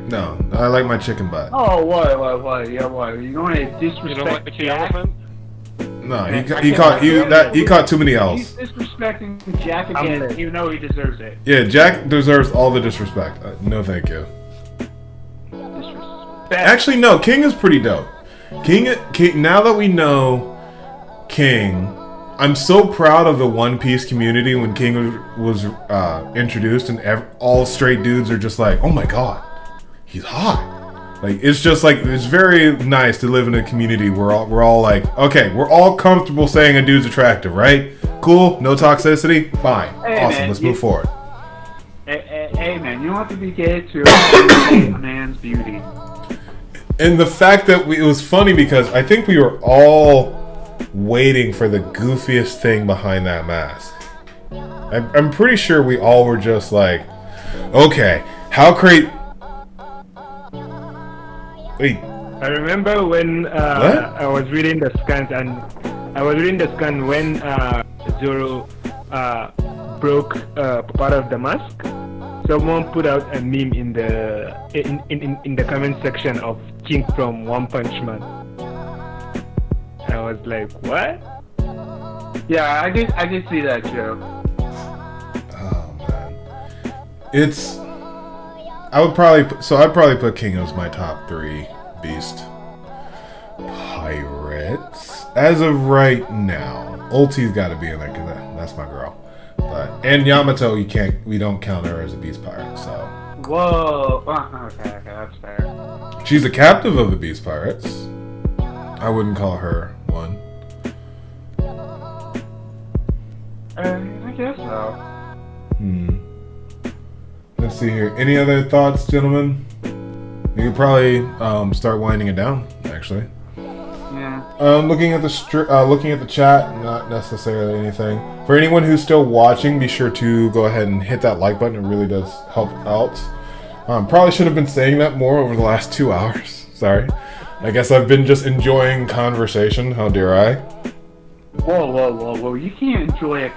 No, I like my chicken butt. Oh, what? Yeah, what? Are you going to disrespect You don't like the Jack? elephant? No, he caught too many L's. He's disrespecting Jack again, even though he deserves it. Yeah, Jack deserves all the disrespect. No, thank you. Disrespect. Actually, no. King is pretty dope. King. Now that we know King, I'm so proud of the One Piece community when King was introduced, and all straight dudes are just like, "Oh my god, he's hot." Like, it's just like, it's very nice to live in a community where we're all like, okay, we're all comfortable saying a dude's attractive, right? Cool, no toxicity, fine, hey, awesome, man, let's move forward. Hey man, you don't have to be gay to appreciate a man's beauty. And the fact that it was funny because I think we were all waiting for the goofiest thing behind that mask. I'm pretty sure we all were just like, okay, How crazy? Wait. I remember when I was reading the scans, and I was reading the scan when Zoro broke part of the mask. Someone put out a meme in the comment section of King from One Punch Man. I was like, what? Yeah, I did see that joke. Oh man, it's. I'd probably put King as my top 3 Beast pirates as of right now. Ulti's got to be in there because that's my girl. And Yamato, we don't count her as a Beast Pirate, so. Whoa. Okay, that's fair. She's a captive of the Beast Pirates. I wouldn't call her one. I guess so. Let's see here. Any other thoughts, gentlemen? You could probably start winding it down, actually. Yeah. Looking at the chat, not necessarily anything. For anyone who's still watching, be sure to go ahead and hit that like button. It really does help out. Probably should have been saying that more over the last 2 hours. Sorry. I guess I've been just enjoying conversation. How dare I? Whoa! You can't enjoy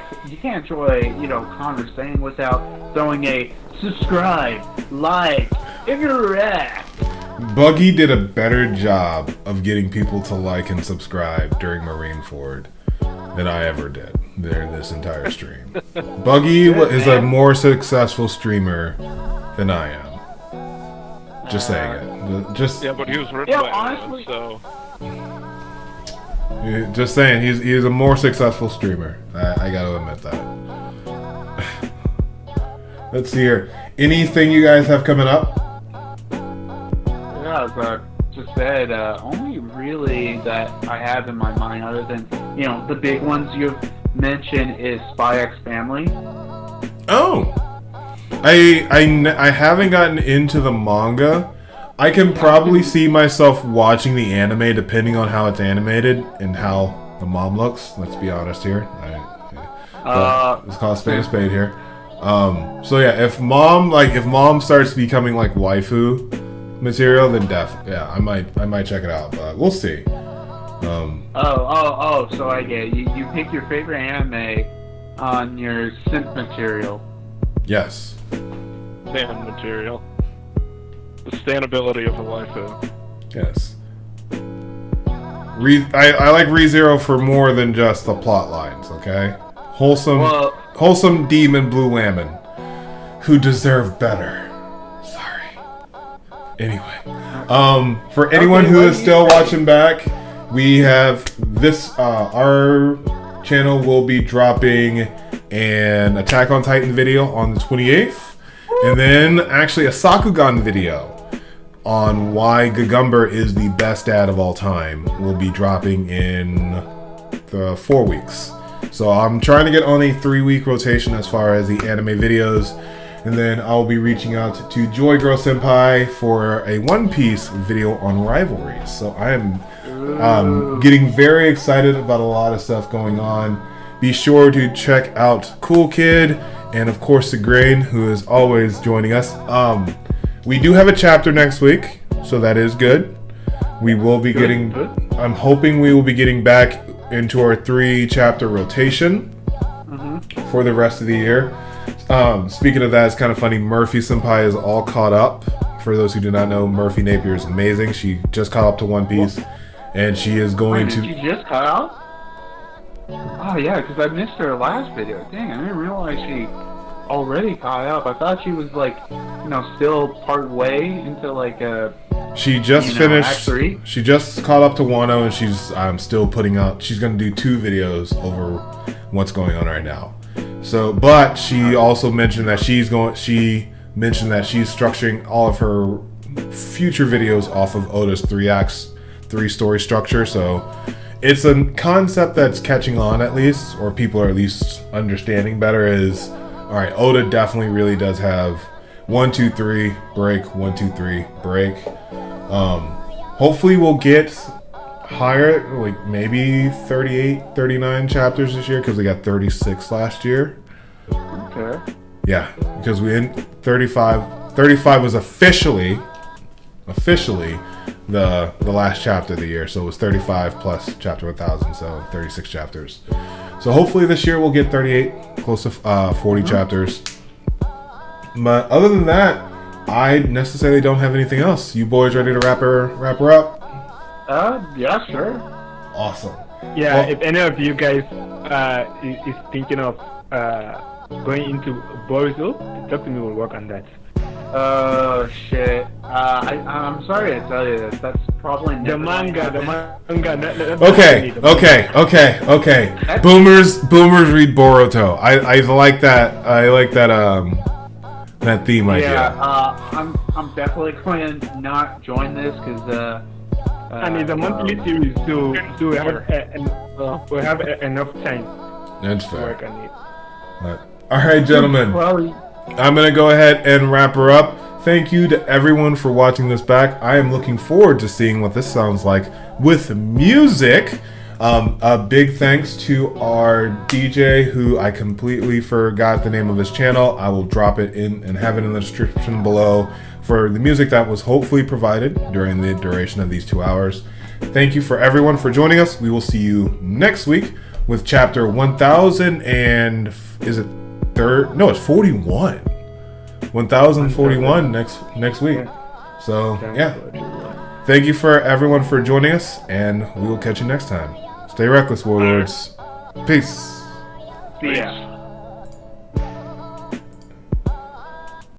conversating without throwing a subscribe, like, interact. Buggy did a better job of getting people to like and subscribe during Marineford than I ever did during this entire stream. Buggy is a more successful streamer than I am. Just saying it. Yeah, but he was written by honestly, so. Just saying, he's a more successful streamer. I gotta admit that. Let's see here. Anything you guys have coming up? Yeah, as I just said, only really that I have in my mind, other than the big ones you've mentioned, is Spy X Family. Oh, I haven't gotten into the manga. I can probably see myself watching the anime depending on how it's animated and how the mom looks. Let's be honest here. Let's call a spade here. So yeah, if mom starts becoming like waifu material, then I might check it out, but we'll see. So I get it. You pick your favorite anime on your synth material. Yes. Stan material. The stanability of a waifu. Yes. I like ReZero for more than just the plot lines, okay? Wholesome demon blue lemon who deserve better. Sorry. Anyway, for anyone who is still watching back, we have this. Our channel will be dropping an Attack on Titan video on the 28th, and then actually a Sakugan video on why Gagumber is the best dad of all time will be dropping in the 4 weeks. So I'm trying to get on a 3-week rotation as far as the anime videos, and then I'll be reaching out to Joy Girl Senpai for a One Piece video on rivalries. So I am getting very excited about a lot of stuff going on. Be sure to check out Cool Kid and of course the Grain, who is always joining us. We do have a chapter next week, so that is good. We will be getting. I'm hoping we will be getting back into our 3-chapter rotation for the rest of the year. Speaking of that, it's kind of funny. Murphy Senpai is all caught up. For those who do not know, Murphy Napier is amazing. She just caught up to One Piece, and she is going to. She just caught up? Oh yeah, because I missed her last video. Dang, I didn't realize she already caught up. I thought she was still part way into she just finished Act 3. She just caught up to Wano, and she's still putting out. She's going to do 2 videos over what's going on right now. So, but she also mentioned that she mentioned that she's structuring all of her future videos off of Oda's 3-story structure. So it's a concept that's catching on, at least, or people are at least understanding better. Is all right. Oda definitely really does have 1, 2, 3 break, 1, 2, 3 break. Hopefully we'll get higher, like maybe 38, 39 chapters this year, because we got 36 last year. Okay. Yeah, because we in 35 35 was officially the last chapter of the year. So it was 35 plus chapter 1000, so 36 chapters. So hopefully this year we'll get 38, close to 40 chapters. But other than that, I necessarily don't have anything else. You boys ready to wrap her up? Yeah, sure. Awesome. Yeah, Well, if any of you guys is thinking of going into Boruto, talk to me. We'll work on that. Oh shit. I'm sorry to tell you this. That's probably The never manga. Okay. Boomers read Boruto. I like that. I like that that theme idea. Yeah. I'm definitely going to not join this because And it's a monthly series, so we have enough time That's to fair. work on it. All right, gentlemen. Well, I'm going to go ahead and wrap her up. Thank you to everyone for watching this back. I am looking forward to seeing what this sounds like with music. A big thanks to our DJ, who I completely forgot the name of his channel. I will drop it in and have it in the description below for the music that was hopefully provided during the duration of these 2 hours. Thank you for everyone for joining us. We will see you next week with chapter 1000 and is it third? No, it's 41. 1041 next week. So yeah. Thank you for everyone for joining us, and we will catch you next time. Stay reckless, Warlords. Peace. see ya.